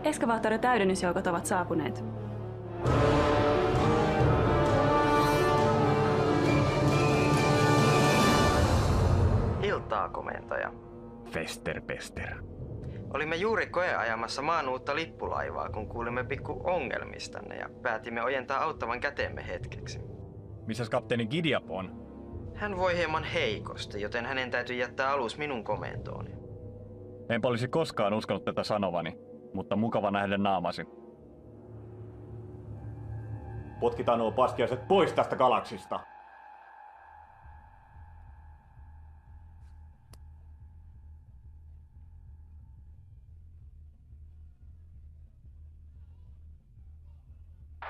Eskavaattori täydennysjoukot ovat saapuneet. Iltaa, komentaja. Festerpester. Olimme juuri koeajamassa maan uutta lippulaivaa, kun kuulimme pikku ongelmistanne ja päätimme ojentaa auttavan kätemme hetkeksi. Missäs kapteeni Gideap on? Hän voi hieman heikosti, joten hänen täytyy jättää alus minun komentooni. Enpä olisi koskaan uskonut tätä sanovani, mutta mukava nähdä naamasi. Potkitaan nuo paskiaiset pois tästä galaksista.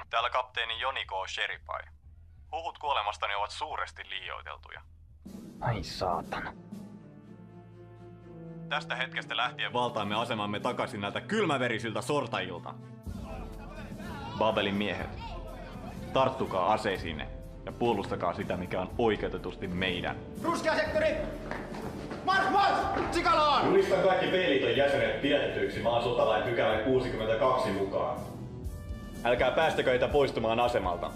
Täällä kapteeni Joni K. Sheripai. Huhut kuolemastani ovat suuresti liioiteltuja. Ai saatana. Tästä hetkestä lähtien valtaamme asemamme takaisin näiltä kylmäverisiltä sortajilta. Babelin miehet, tarttukaa aseisiinne ja puolustakaa sitä, mikä on oikeutetusti meidän. Ruskea sektori! Marsch, marsch! Sikalaan! Julistan kaikki B-liiton jäsenet pidätetyiksi maan sotalain pykälän 62 mukaan. Älkää päästäkö heitä poistumaan asemalta.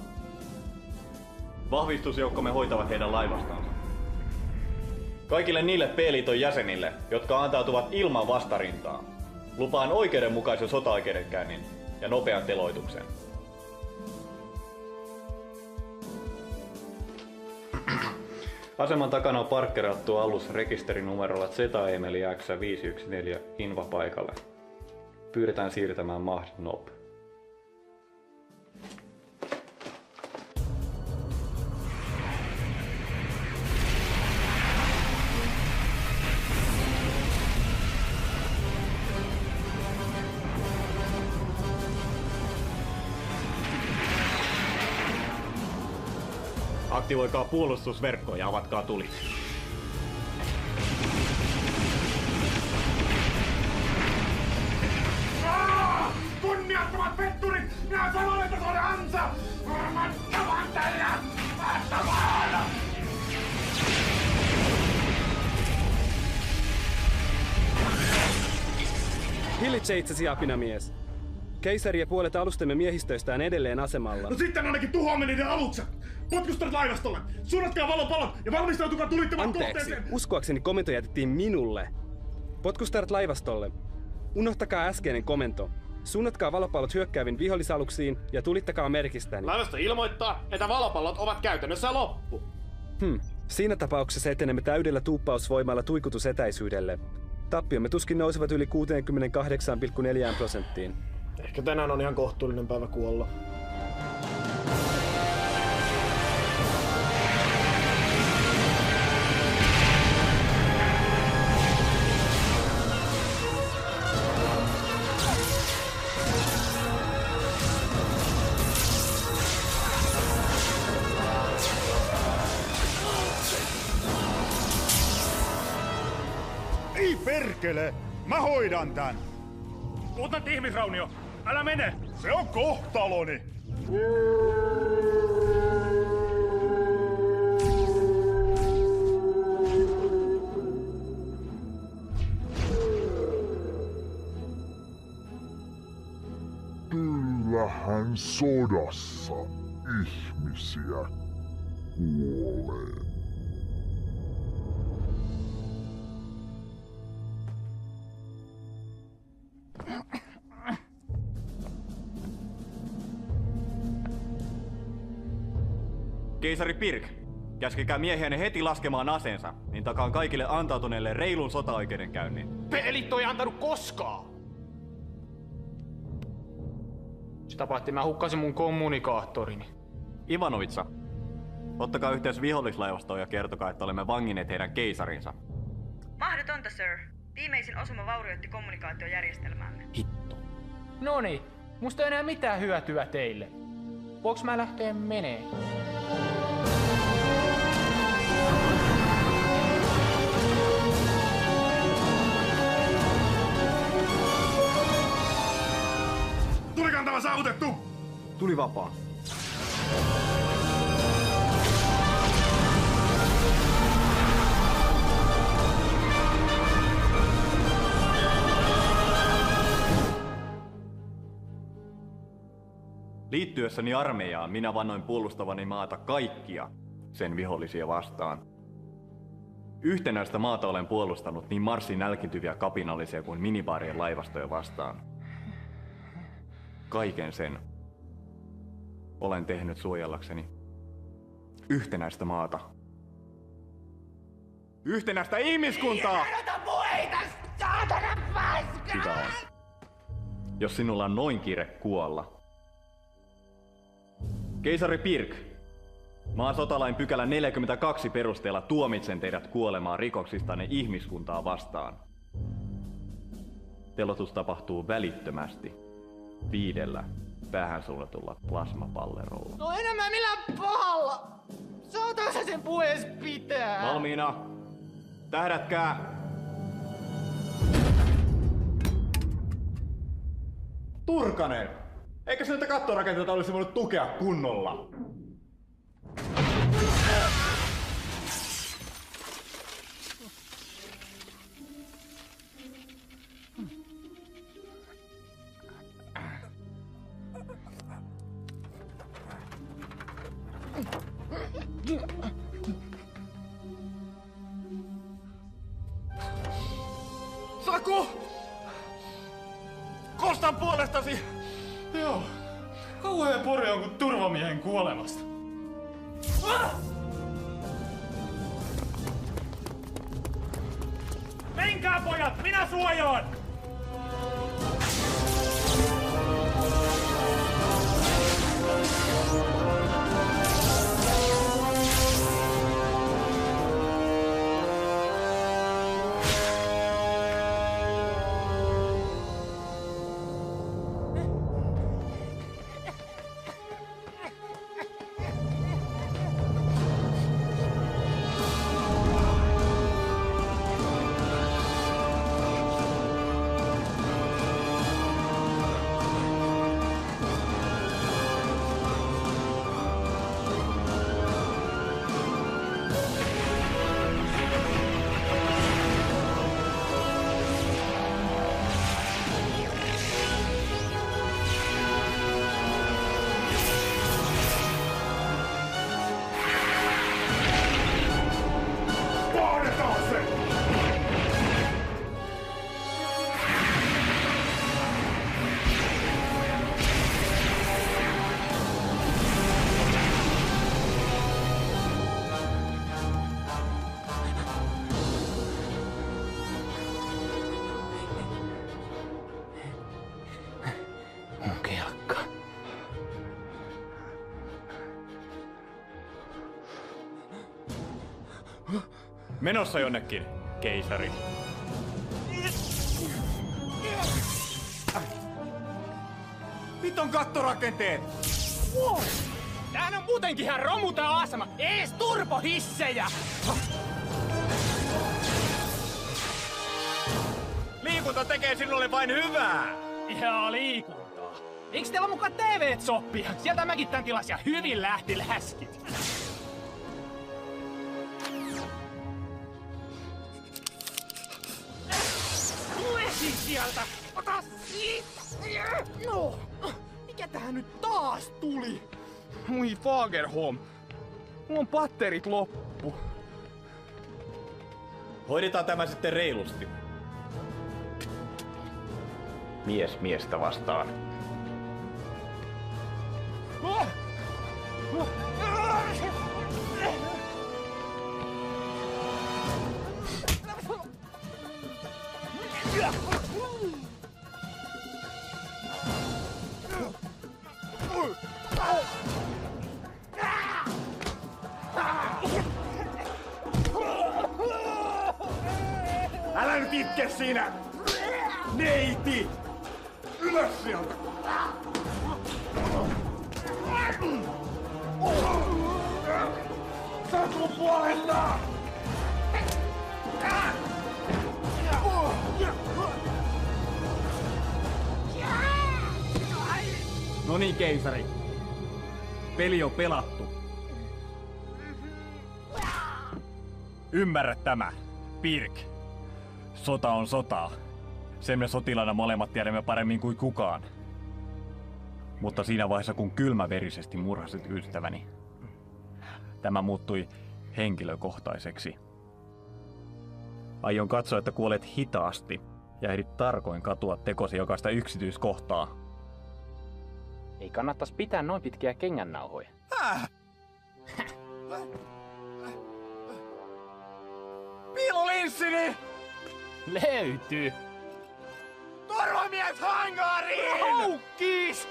Vahvistusjoukkomme hoitavat heidän laivastansa. Kaikille niille B-liiton jäsenille, jotka antautuvat ilman vastarintaa, lupaan oikeudenmukaisen sotaoikeudenkäynnin ja nopean teloituksen. Aseman takana on parkkerattu alus rekisterinumerolla ZEMELI X514 Inva paikalle. Pyydetään siirtämään mahdit NOP. Aktivoikaa puolustusverkko ja avatkaa tuli. Kunniattomat petturit! Minä sanoin, että se oli ansa! Tavan teidät! Tavan! Hillitse itsesi, apinamies. Keisari ja puolet alustemme miehistöistä on edelleen asemalla. No sitten ainakin tuhoamme niiden alukset! Potkustaret laivastolle! Suunnatkaa valopalot ja valmistautukaa tulittamaan kohteeseen! Anteeksi, uskoakseni komento jätettiin minulle. Potkustaret laivastolle. Unohtakaa äskeinen komento. Suunnatkaa valopallot hyökkääviin vihollisaluksiin ja tulittakaa merkistäni. Laivasto ilmoittaa, että valopallot ovat käytännössä loppu. Siinä tapauksessa etenemme täydellä tuuppausvoimalla tuikutusetäisyydelle. Tappiomme tuskin nousevat yli 68,4%. Ehkä tänään on ihan kohtuullinen päivä kuolla. Ei perkele! Mä hoidan tän! Otat ihmisraunio! Älä mene! Se on kohtaloni! Kyllähän sodassa ihmisiä kuolee. Keisari Pirk, käskekää miehiänne heti laskemaan aseensa, niin takaan kaikille antautuneille reilun sotaoikeudenkäynnin. Pelit ei antanut koskaan! Sitä paitsi mä hukkasin mun kommunikaattorini. Ivanovitsa, ottakaa yhteys vihollislaivastoon ja kertokaa, että olemme vanginneet heidän keisarinsa. Mahdotonta, sir. Viimeisin osuma vaurioitti kommunikaatiojärjestelmäämme. Hitto. Noniin, musta ei enää mitään hyötyä teille. Voinko mä lähteä menee? Tulikantava saavutettu! Tuli vapaa. Liittyessäni armeijaan minä vannoin puolustavani maata kaikkia sen vihollisia vastaan. Yhtenäistä maata olen puolustanut niin Marsin nälkiintyviä kapinallisia kuin minibaarien laivastoja vastaan. Kaiken sen olen tehnyt suojellakseni yhtenäistä maata. Yhtenäistä ihmiskuntaa! Hyvä on. Jos sinulla on noin kiire kuolla. Keisari Pirk, maan sotalain pykälä 42 perusteella tuomitsen teidät kuolemaan rikoksistanne ihmiskuntaa vastaan. Teloitus tapahtuu välittömästi 5 päähän suunnatulla plasmapallerolla. No enemmän millään pahalla! Saataanko sen puhees pitää? Valmiina! Tähdätkää! Turkanen! Eikä näitä kattorakenteita olisi voinut tukea kunnolla? Saku! Kostan puolestasi! Joo. Kauhea pori on kuin turvamiehen kuolemasta. Menkää pojat, minä suojaan! Menossa jonnekin, keisari. Mit on kattorakenteet? Wow. Tämähän on muutenkin ihan romu tää asema. Ees turbohissejä! Liikunta tekee sinulle vain hyvää! Ihan liikuntaa. Eiks teillä mukaan TV:t soppia? Sieltä mäkin tän tilas ja hyvin lähti läskit. Sieltä! Ota siitä! No! Mikä tähän nyt taas tuli? Moi Fagerholm! Mulla on batterit loppu. Hoidetaan tämä sitten reilusti. Mies miestä vastaan. Älä nyt itke siinä! Neiti! Ylös sieltä! Sä oot mun puolesta! No niin, keisari. Peli on pelattu. Ymmärrä tämä, Pirk. Sota on sotaa. Sen me sotilaana molemmat tiedämme paremmin kuin kukaan. Mutta siinä vaiheessa, kun kylmäverisesti murhasit ystäväni, tämä muuttui henkilökohtaiseksi. Aion katsoa, että kuolet hitaasti ja ehdit tarkoin katua tekosi jokaista yksityiskohtaa. Ei kannattais pitää noin pitkiä kengännauhoja. Piilolinssini! Löytyy! Turvamies hangariin! Haukkis!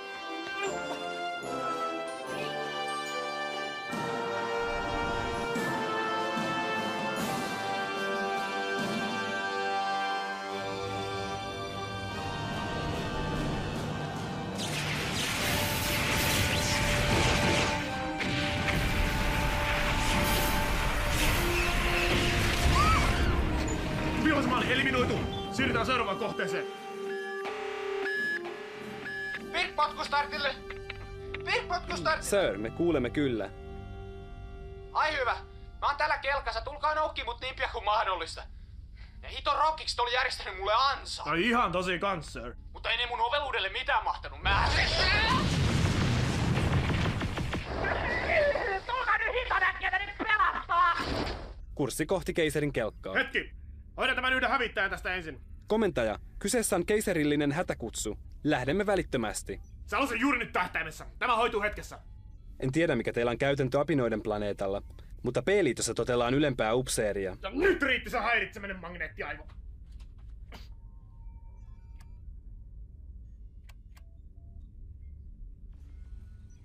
Vihollismaan eliminoitu! Siirrytään seuraavaan kohteeseen. Pirk-potkustartille! Pirk-potkustartille! Sir, me kuulemme kyllä. Ai hyvä. Mä oon täällä kelkassa. Tulkaa noukkiin mut niin pian kuin mahdollista. Ne hiton rockikset oli järjestänyt mulle ansa. No ihan tosi kans, sir. Mutta ei ne mun oveluudelle mitään mahtanut. Mä... Tulkaa nyt hitonäkkiä nyt pelastaa! Kurssi kohti keisarin kelkkaa. Hetki! Hoidan tämän yhden hävittäjän tästä ensin. Komentaja, kyseessä on keisarillinen hätäkutsu. Lähdemme välittömästi. Sä on se juuri nyt tähtäimessä. Tämä hoituu hetkessä. En tiedä, mikä teillä on käytäntö apinoiden planeetalla, mutta P-liitossa totellaan ylempää upseeria. Ja nyt riitti se häiritseminen, magneettiaivo.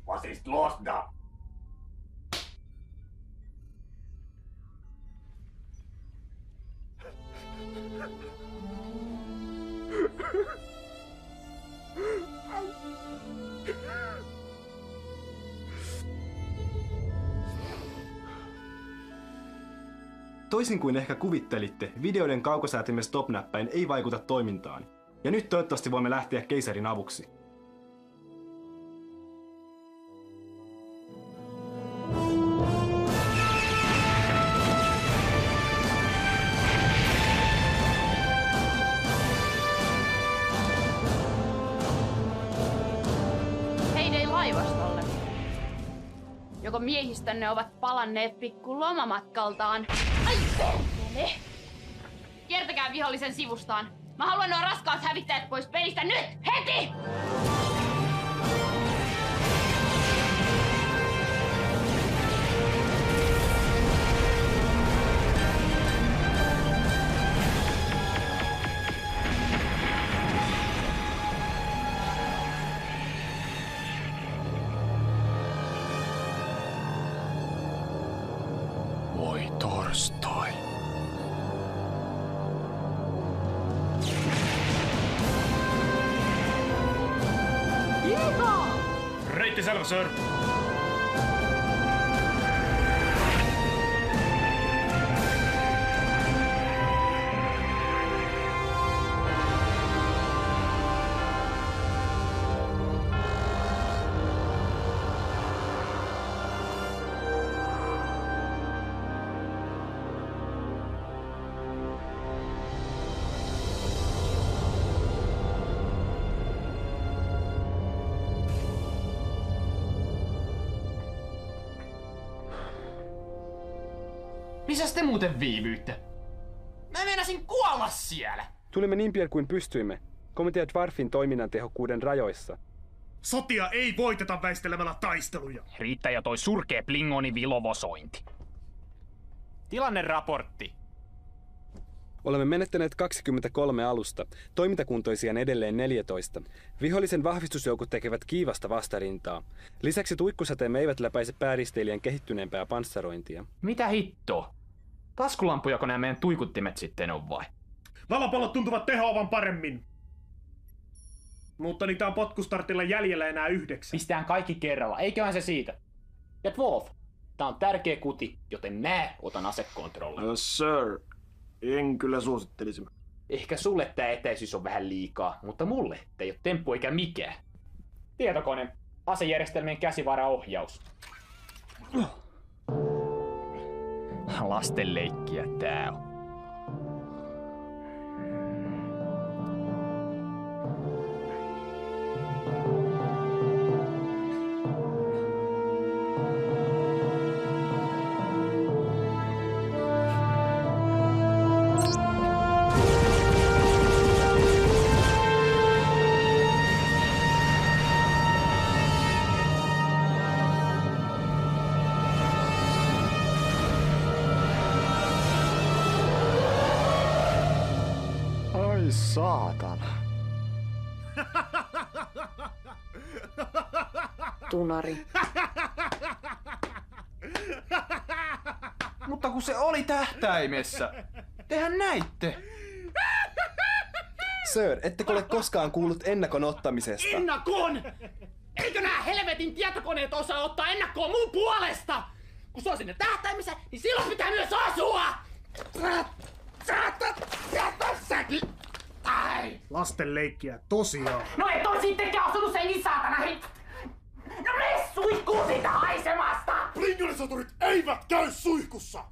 Was ist los da? Toisin kuin ehkä kuvittelitte, videoiden kaukosäätimen stop-näppäin ei vaikuta toimintaan. Ja nyt toivottavasti voimme lähteä keisarin avuksi. Heidei laivastolle. Joko miehistönne ovat palanneet pikku lomamatkaltaan. Ai perkele! Kiertäkää vihollisen sivustaan. Mä haluan nuo raskaat hävittäjät pois pelistä nyt! Heti! Voi torstai. Reitti selvä, sir. Missäs te muuten viivyitte? Mä meinasin kuolla siellä! Tulimme niin pian kuin pystyimme. Komitea Dwarfin toiminnan tehokkuuden rajoissa. Sotia ei voiteta väistelemällä taisteluja. Riittää jo toi surkea Plingonin vilovosointi. Tilanneraportti. Olemme menettäneet 23 alusta, toimintakuntoisia on edelleen 14. Vihollisen vahvistusjoukot tekevät kiivasta vastarintaa. Lisäksi tuikkusateemme eivät läpäise pääristeilijän kehittyneempää panssarointia. Mitä hittoa? Taskulampujako nämä meidän tuikuttimet sitten on vai? Valopallot tuntuvat tehoavan paremmin. Mutta niitä on potkustartilla jäljellä enää 9. Pistään kaikki kerralla, eiköhän se siitä. Ja Wolf, tää on tärkeä kuti, joten mä otan asekontrollin. Sir, en kyllä suosittelisi. Ehkä sulle tää etäisyys on vähän liikaa, mutta mulle tää ei oo temppu eikä mikään. Tietokone, asejärjestelmien käsivaraohjaus. Lastenleikkiä tää on. Saatana. Tunari. Mutta kun se oli tähtäimessä. Tehän näitte. Sir, ettekö ole koskaan kuullut ennakon ottamisesta? Ennakon! Eikö nää helvetin tietokoneet osaa ottaa ennakkoa mun puolesta? Kun se on sinne tähtäimessä, niin silloin pitää myös asua! Säkin! Ai! Lasten leikkiä, tosiaan. No et oo sittenkään osunut senkin saatana No mene suihkuun siitä haisemasta! Pringolisoturit eivät käy suihkussa!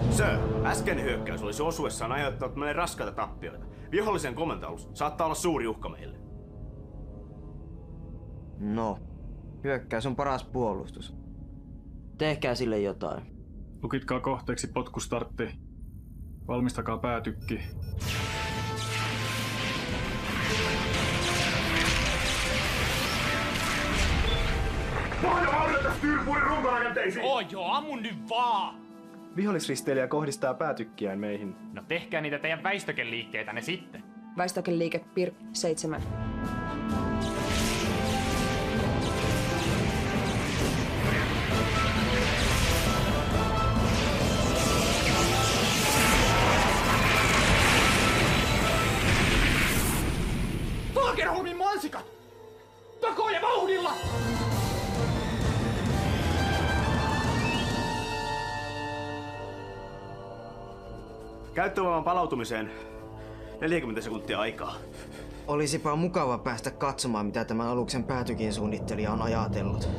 Sir, äskeinen hyökkäys olisi osuessaan aiheuttanut meille raskaita tappioita. Vihollisen komentoalus saattaa olla suuri uhka meille. No, hyökkäys on paras puolustus. Tehkää sille jotain. Lukitkaa kohteeksi potkustartti. Valmistakaa päätykki. Paina vauhdita styrpuuden runkorakenteisiin! Joo, ammun nyt vaan! Vihollisristeilijä kohdistaa päätykkiään meihin. No tehkää niitä teidän väistökeliikkeitänne sitten. Väistökeliike PIR 7. Fagerholmin mansikat! Takoa ja vauhdilla! Käyttövoiman palautumiseen 40 sekuntia aikaa. Olisipa mukava päästä katsomaan, mitä tämän aluksen päätykin suunnittelija on ajatellut.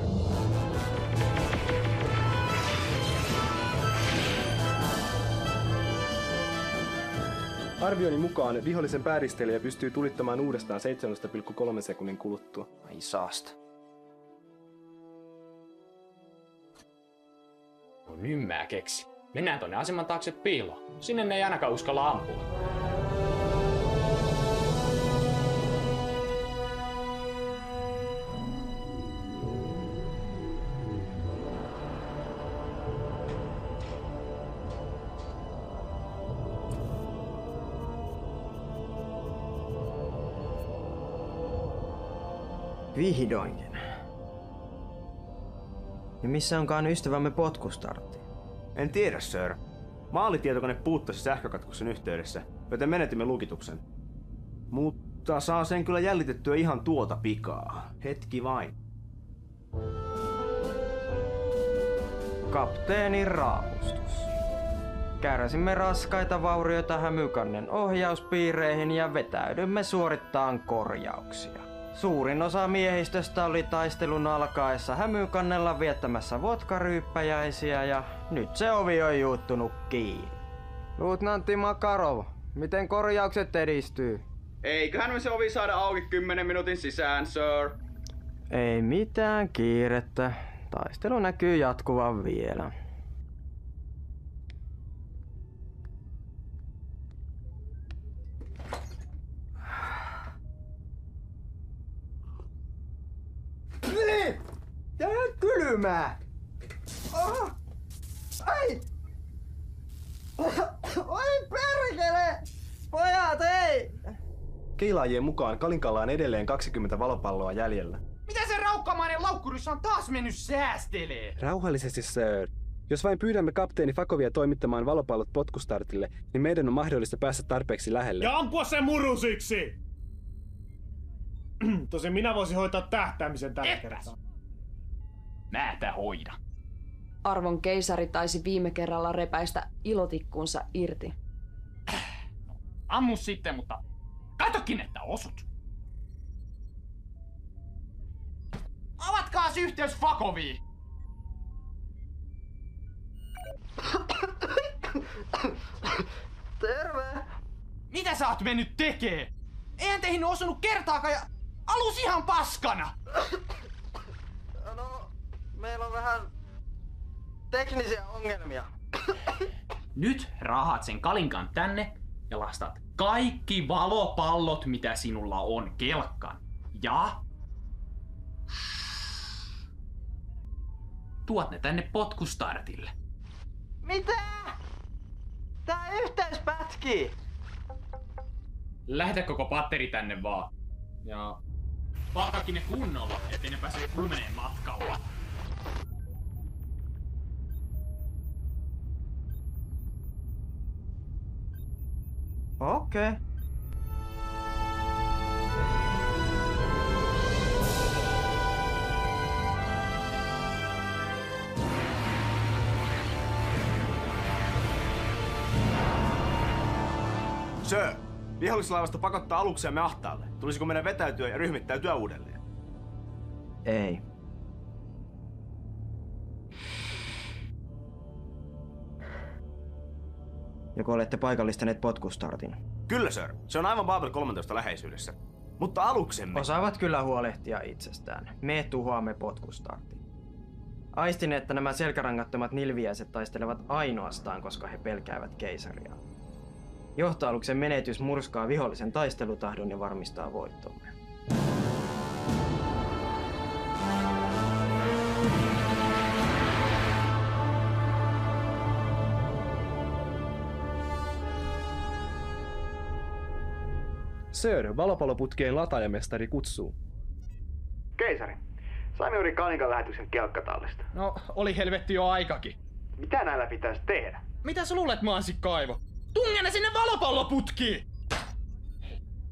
Arvioni mukaan vihollisen pääristeilijä pystyy tulittamaan uudestaan 7,3 sekunnin kuluttua. Ai saasta. No nyt mä keksi. Mennään tonne aseman taakse piiloon. Sinne ne ei ainakaan uskalla ampua. Vihdoinkin. Ja missä onkaan ystävämme potkustartti? En tiedä, sir. Maalitietokone puuttasi sähkökatkoksen yhteydessä, joten menetimme lukituksen. Mutta saa sen kyllä jäljitettyä ihan tuota pikaa. Hetki vain. Kapteenin raapustus. Kärsimme raskaita vaurioita Hämykannen ohjauspiireihin ja vetäydymme suorittaan korjauksia. Suurin osa miehistöstä oli taistelun alkaessa Hämykannella viettämässä vodkaryyppäjäisiä ja nyt se ovi on juuttunut kiinni. Luutnantti Makarov, miten korjaukset edistyy? Eiköhän me se ovi saada auki 10 minuutin sisään, sir. Ei mitään kiirettä. Taistelu näkyy jatkuvan vielä. Tää on kylmää! Oh. Ai! Oi perkele! Pojat, ei! Keilaajien mukaan Kalinkalla on edelleen 20 valopalloa jäljellä. Mitä se raukkamainen laukkurissa on taas mennyt säästelee? Rauhallisesti, sir. Jos vain pyydämme kapteeni Fakovia toimittamaan valopallot potkustartille, niin meidän on mahdollista päästä tarpeeksi lähelle. Ja ampua sen murusiksi! Tosin minä voisin hoitaa tähtäämisen tällä kertaa. Mä tää hoida. Arvon keisari taisi viime kerralla repäistä ilotikkuunsa irti. Ammu sitten, mutta katokin, että osut. Avatkaas yhteys Fakoviin! Terve! Mitä sä oot mennyt tekee? Eihän teihin osunut kertaakaan ja alus ihan paskana! No, meillä on vähän teknisiä ongelmia. Nyt rahat sen Kalinkan tänne ja lastat kaikki valopallot, mitä sinulla on, kelkkaan. Ja tuot ne tänne potkustartille. Mitä? Tää yhteys pätkii! Lähetä koko patteri tänne vaan. Ja palkaakin ne kunnolla, ettei ne pääse kumeneen matkalla. Okei. Sir, vihollislaivasto pakottaa aluksiamme ahtaalle. Tulisiko meidän vetäytyä ja ryhmittäytyä uudelleen? Ei. Joko olette paikallistaneet potkustartin? Kyllä, sir. Se on aivan Babel 13 läheisyydessä. Mutta aluksemme... Osaavat kyllä huolehtia itsestään. Me tuhoamme potkustartin. Aistin, että nämä selkärangattomat nilviäiset taistelevat ainoastaan, koska he pelkäävät keisaria. Johtoaluksen menetys murskaa vihollisen taistelutahdon ja varmistaa voittomme. Sir, valopalloputkien lataajamestari kutsuu. Keisari, saimme juuri Kanikan lähetyksen kelkkatallista. No, oli helvetti jo aikakin. Mitä näillä pitäisi tehdä? Mitä sä luulet, Mansikkaivo? Tungene sinne valopalloputkiin!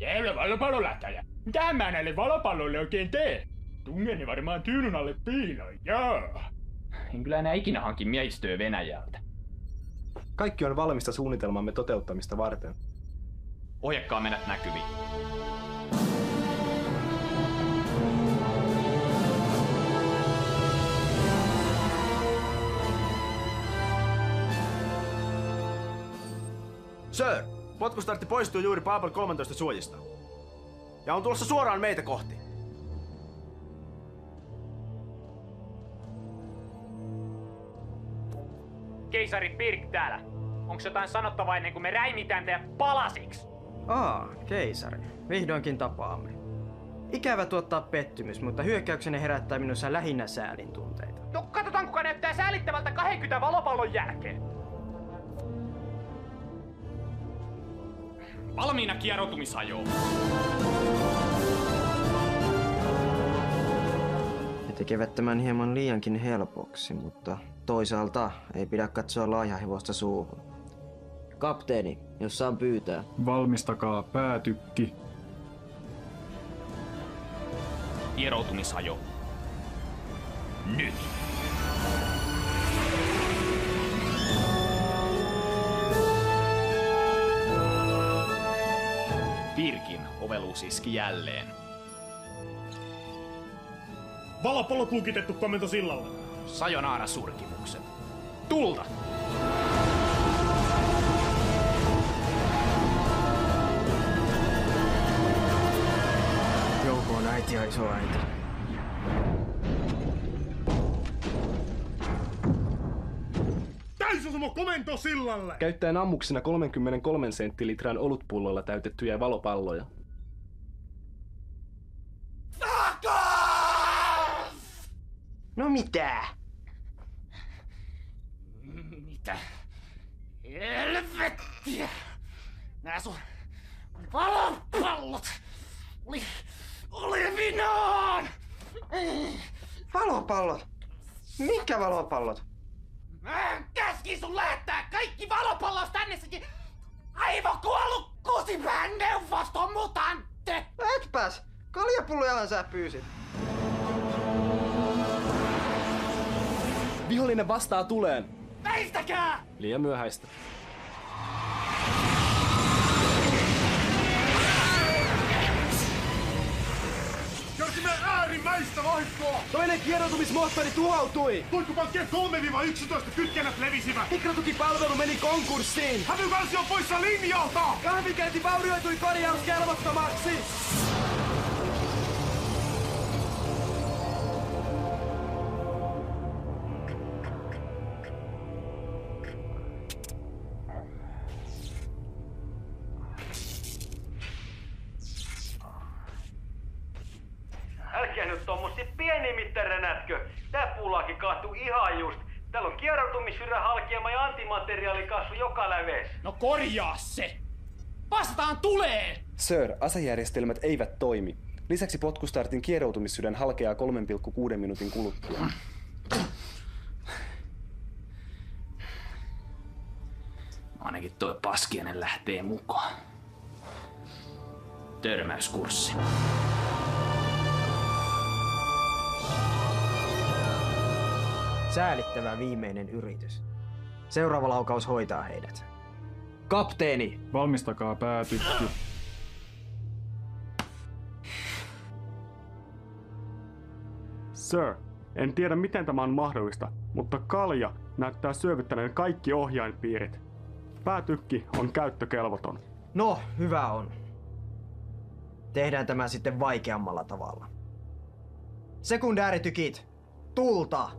Jävla valopallolähtäjä! Mitä mä näille valopalloille oikein teen? Tungeni varmaan tyynyn alle piiloin, joo. En kyllä enää ikinä hankin miehistöä Venäjältä. Kaikki on valmista suunnitelmamme toteuttamista varten. Ohjakkaa mennä näkyviin. Sir, potkustartti poistuu juuri Paapal 13 suojista. Ja on tulossa suoraan meitä kohti. Keisari Pirk täällä. Onks jotain sanottavaa ennen kuin me räimitään teidät palasiksi? Keisari. Vihdoinkin tapaamme. Ikävä tuottaa pettymys, mutta hyökkäyksenne herättää minussa lähinnä säälin tunteita. No katsotaan kuka näyttää säälittävältä 20 valopallon jälkeen. Valmiina kieroutumisajoon. He tekevät tämän hieman liiankin helpoksi, mutta toisaalta ei pidä katsoa laihahevosta suuhun. Kapteeni, jos saan pyytää. Valmistakaa päätykki. Kieroutumisajo. Nyt! Pirkin oveluus iski jälleen. Valopallot lukitettu komento sillalle. Sajonaara surkimukset. Tulta! Joukoon äiti ja isoäiti. Täysosuma komento sillalle! Käyttäen ammuksena 33 senttilitran olutpullolla täytettyjä valopalloja. No mitä? Mitä? Helvettiä! Nää sun valopallot oli vinaan! Valopallot? Mitkä valopallot? Mä käskin sun lähettää kaikki valopallos tännessäkin aivokuollut kusipään neuvoston mutantte! Etpäs! Kaljapullojahan sä pyysit. Vihollinen vastaa tuleen. Väistäkää! Liian myöhäistä. Kärsimme äärimmäistä vahinkoa! Toinen kieroutumismoottori tuhoutui! Tuikkupankkien 3-11 kytkennät levisivät! Mikrotukipalvelu meni konkurssiin! Hävykälsi on poissa linjalta! Kahvikäynti vaurioitui korjauskelvottomaksi! Älkää nyt tommosia pienimittäränätkö. Tää puulaakin kaatui ihan just. Täällä on kieroutumissyrän halkeama ja antimateriaalikasvu joka lävees. No korjaa se! Vastaan tuleen! Sir, asejärjestelmät eivät toimi. Lisäksi potkustartin kieroutumissydän halkeaa 3,6 minuutin kuluttua. Ainakin toi paskiainen lähtee mukaan. Törmäyskurssi. Säälittävä viimeinen yritys. Seuraava laukaus hoitaa heidät. Kapteeni! Valmistakaa päätykki. Sir, en tiedä miten tämä on mahdollista, mutta Kalja näyttää syövyttäneen kaikki ohjainpiirit. Päätykki on käyttökelvoton. No, hyvä on. Tehdään tämä sitten vaikeammalla tavalla. Sekundääritykit, tulta!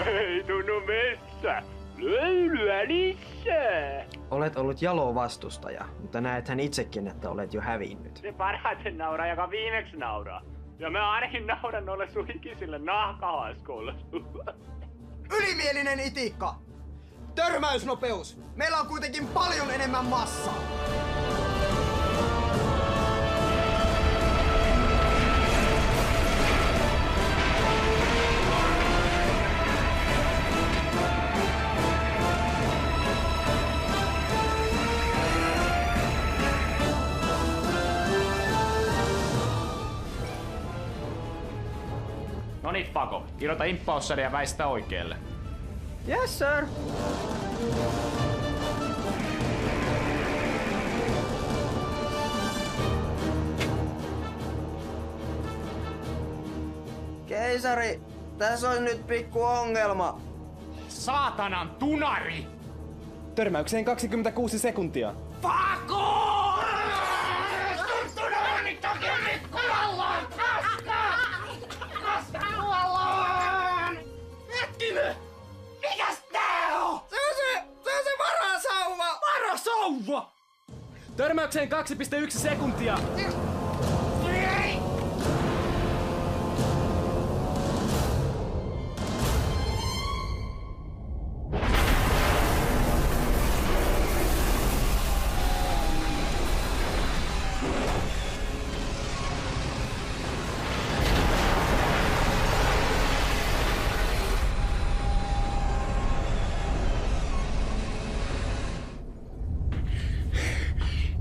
Ei tunnu messä. Löylyä lisää. Olet ollut jalo vastustaja, mutta näethän itsekin, että olet jo hävinnyt. Se parhaiten nauraa, joka viimeksi nauraa. Ja mä ainakin nauran noille sun ikisille nahkahaskuille. Ylimielinen itikka! Törmäysnopeus! Meillä on kuitenkin paljon enemmän massaa! No niin, Fako. Irrota imppaussäde ja väistä oikealle. Yes, sir. Keisari, tässä on nyt pikku ongelma. Saatanan tunari! Törmäykseen 26 sekuntia. Fako! Hetkinen! Mikäs tää on? Se on se varasauva! Varasauva! Törmäykseen 2,1 sekuntia.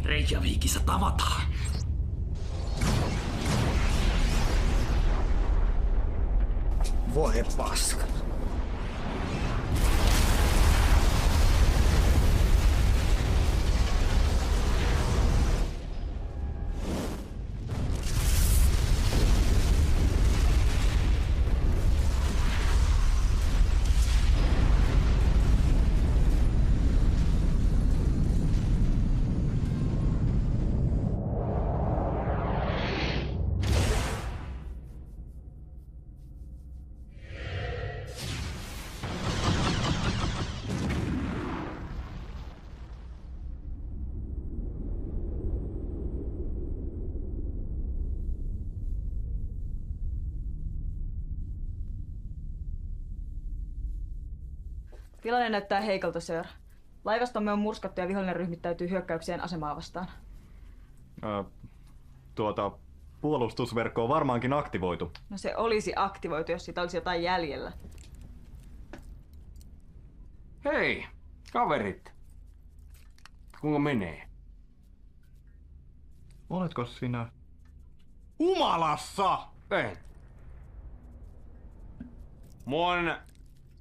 Reykjavikissa tavataan. Voi paska. Tilanne näyttää heikolta, Sir. Laivastomme on murskattu ja vihollinen ryhmittäytyy hyökkäykseen asemaa vastaan. Puolustusverkko on varmaankin aktivoitu. No se olisi aktivoitu, jos siitä olisi jotain jäljellä. Hei, kaverit. Kuinka menee? Oletko sinä humalassa? En. Mun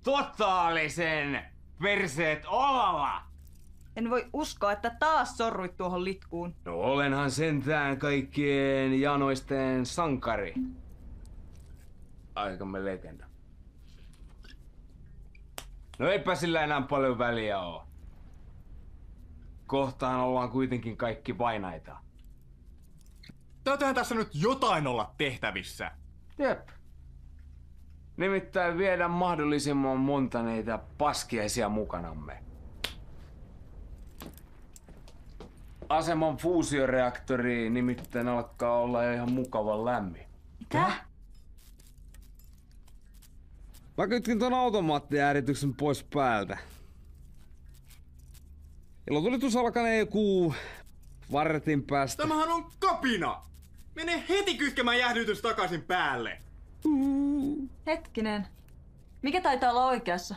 totaalisen perseet olalla! En voi uskoa, että taas sorruit tuohon litkuun. No olenhan sentään kaikkien janoisten sankari. Aikamme legenda. No eipä sillä enää paljon väliä oo. Kohtaan ollaan kuitenkin kaikki vainaita. Täytyyhän tässä nyt jotain olla tehtävissä. Jep. Nimittäin viedä mahdollisimman monta neitä paskiaisia mukanamme. Aseman fuusioreaktori nimittäin alkaa olla jo ihan mukavan lämmin. Mitä? Mä kytkin ton automaattiäärityksen pois päältä. Ilotulitus alkanee joku vartin päästä. Tämähän on kapina! Mene heti kytkemään jäähdytys takaisin päälle! Hetkinen. Mikä taitaa olla oikeassa?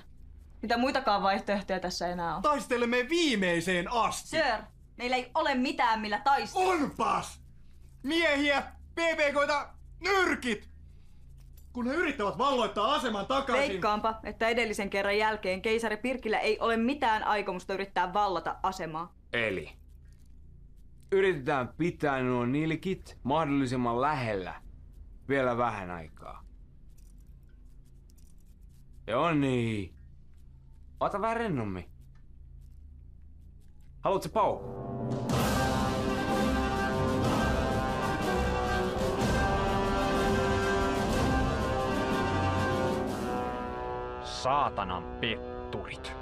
Mitä muitakaan vaihtoehtoja tässä enää on? Taistelemme viimeiseen asti! Sir, meillä ei ole mitään millä taistella. Onpas! Miehiä, PPK:ta, nyrkit! Kun he yrittävät valloittaa aseman takaisin... Veikkaanpa, että edellisen kerran jälkeen keisari Pirkillä ei ole mitään aikomusta yrittää vallata asemaa. Eli yritetään pitää nuo nilkit mahdollisimman lähellä vielä vähän aikaa. Joo niin. Ota vähän rennommin. Haluatko paukkua? Saatanan petturit.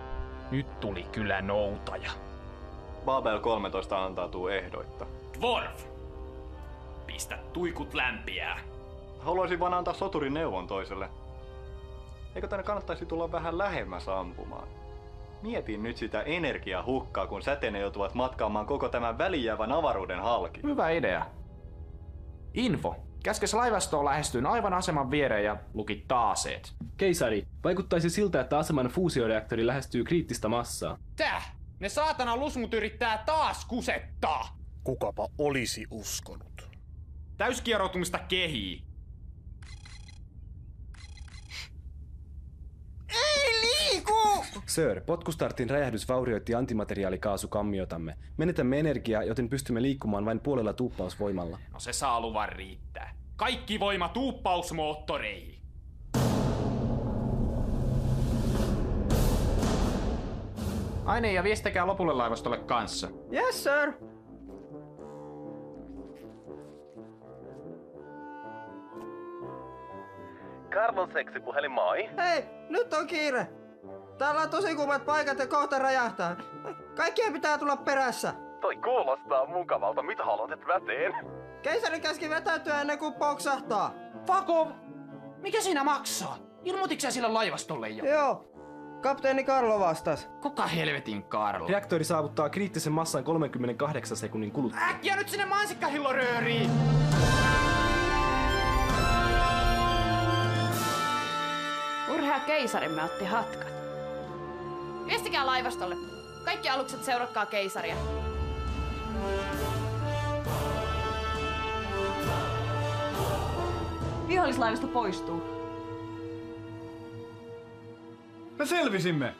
Nyt tuli kyllä noutaja. Babel 13 antautuu ehdoitta. Dwarf! Pistä tuikut lämpiää. Haluaisin vaan antaa soturin neuvon toiselle. Eikö tänne kannattaisi tulla vähän lähemmäs ampumaan? Mietin nyt sitä energiahukkaa, kun säteinen joutuvat matkaamaan koko tämän välijäävän avaruuden halki. Hyvä idea. Info. Käskes laivastoon lähestyyn aivan aseman viereen ja luki taaseet. Keisari, vaikuttaisi siltä, että aseman fuusioreaktori lähestyy kriittistä massaa. Tää! Ne saatana lusmut yrittää taas kusettaa! Kukapa olisi uskonut. Täyskieroutumista kehii. Ei liiku! Sir, potkustartin räjähdys vaurioitti antimateriaalikaasukammiotamme. Menetämme energiaa, joten pystymme liikkumaan vain puolella tuuppausvoimalla. No se saa luvan riittää. Kaikki voima tuuppausmoottoreihin. Aine ja viestittäkää lopulle laivastolle kanssa. Yes, sir. Carlon seksipuhelin, moi. Hei, nyt on kiire. Täällä on tosi kuumat paikat ja kohta räjähtää. Kaikkien pitää tulla perässä. Toi kuulostaa mukavalta. Mitä haluat, että mä teen? Keisari käski vetäytyä ennen kuin poksahtaa. Fakov! Mikä siinä maksaa? Ilmoitiksä sille laivastolle jo? Joo. Kapteeni Karlo vastas. Kuka helvetin Karlo? Reaktori saavuttaa kriittisen massan 38 sekunnin kuluttua. Äkkiä nyt sinne mansikkahillorööriin! Urhea keisarimme otti hatkat. Viestikää laivastolle. Kaikki alukset seuratkaa keisaria. Vihollislaivasto poistuu. Me selvisimme!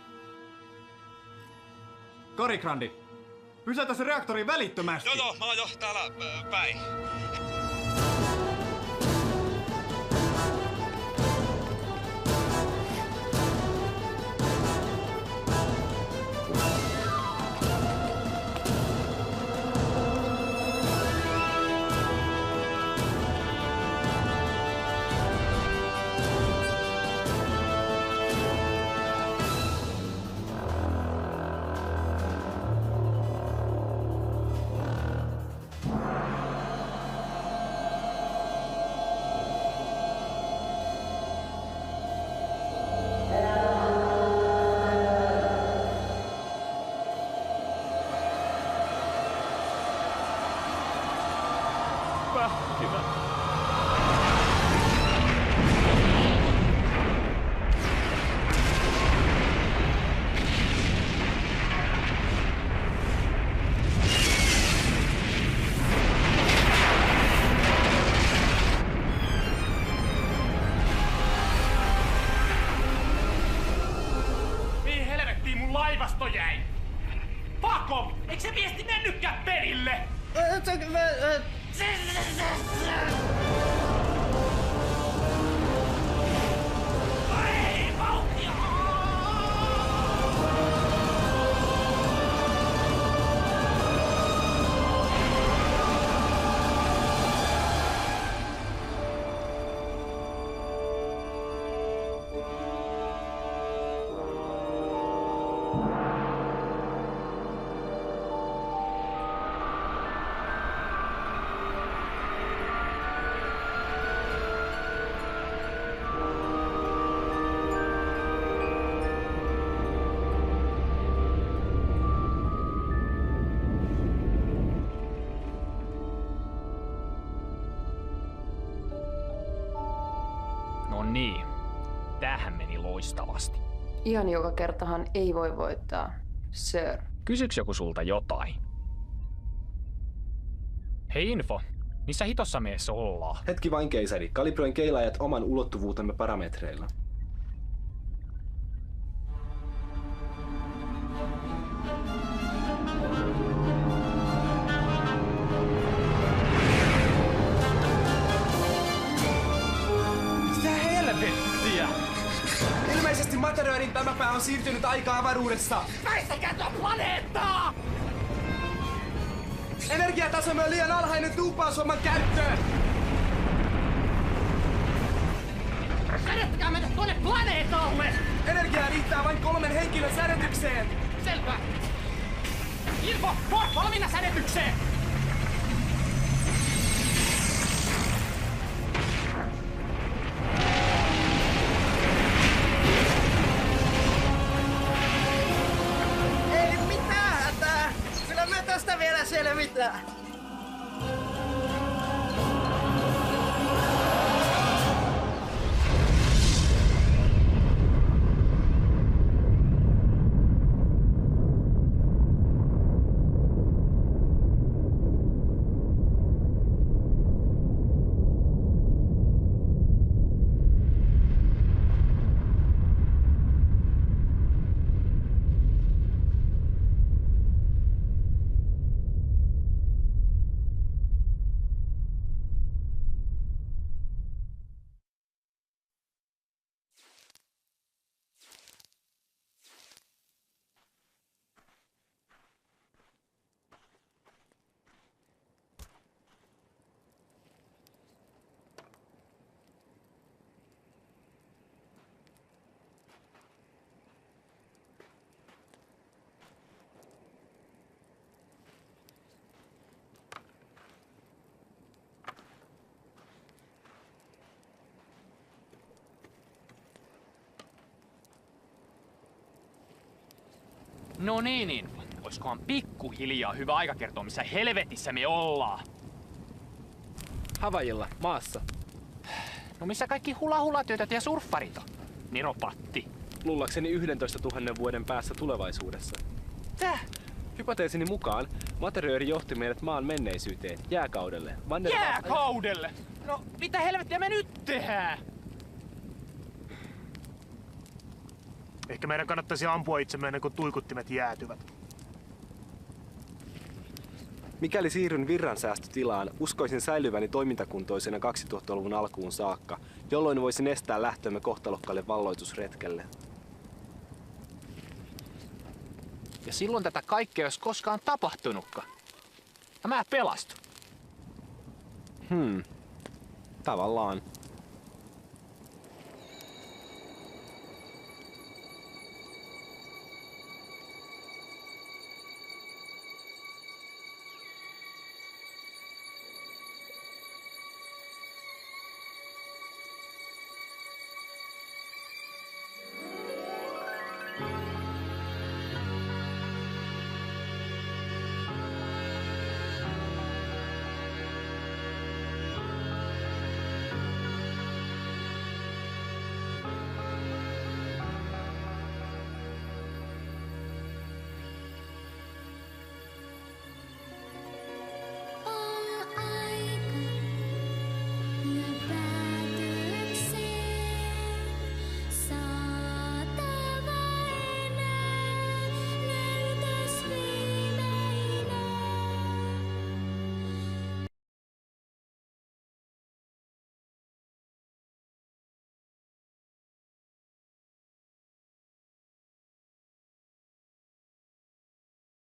Karikrandi, pysäytä se reaktori välittömästi! Joo, mä oon jo täällä päin. Mihin helvettiin mun laivasto jäi? Fakov! Eikö se viesti mennytkään perille? No niin, tämähän meni loistavasti. Ihan joka kertahan ei voi voittaa, sir. Kysyks joku sulta jotain? Hei Info, missä hitossa meessä ollaan? Hetki vain keisari. Kalibroin keilaajat oman ulottuvuutemme parametreilla. Helvettiä! Ilmeisesti Materöörin tämä pää on siirtynyt aika-avaruudessa. Väistäkää tuon planeettaa! Energiatasomme on liian alhainen tuuppausvoiman käyttöön. Sädettäkää meitä tuonne planeetalle! Energiaa riittää vain 3 henkilön sädetykseen. Selvä! Info, valmiina sädetykseen! se mitään. No niin. Oiskohan pikkuhiljaa hyvä aika kertoa, missä helvetissä me ollaan? Havaijilla, maassa. No missä kaikki hula-hula-työtöt ja surffarit on? Niropatti. Luullakseni 11 000 vuoden päässä tulevaisuudessa. Täh? Hypoteesini mukaan Materiööri johti meidät maan menneisyyteen, jääkaudelle. Jääkaudelle? No mitä helvettiä me nyt tehdään? Ehkä meidän kannattaisi ampua itsemme ennen kuin tuikuttimet jäätyvät. Mikäli siirryn virransäästötilaan, uskoisin säilyväni toimintakuntoisena 2000-luvun alkuun saakka, jolloin voisin estää lähtömme kohtalokkaalle valloitusretkelle. Ja silloin tätä kaikkea ei olisi koskaan tapahtunutkaan. Ja mä pelastun. Tavallaan.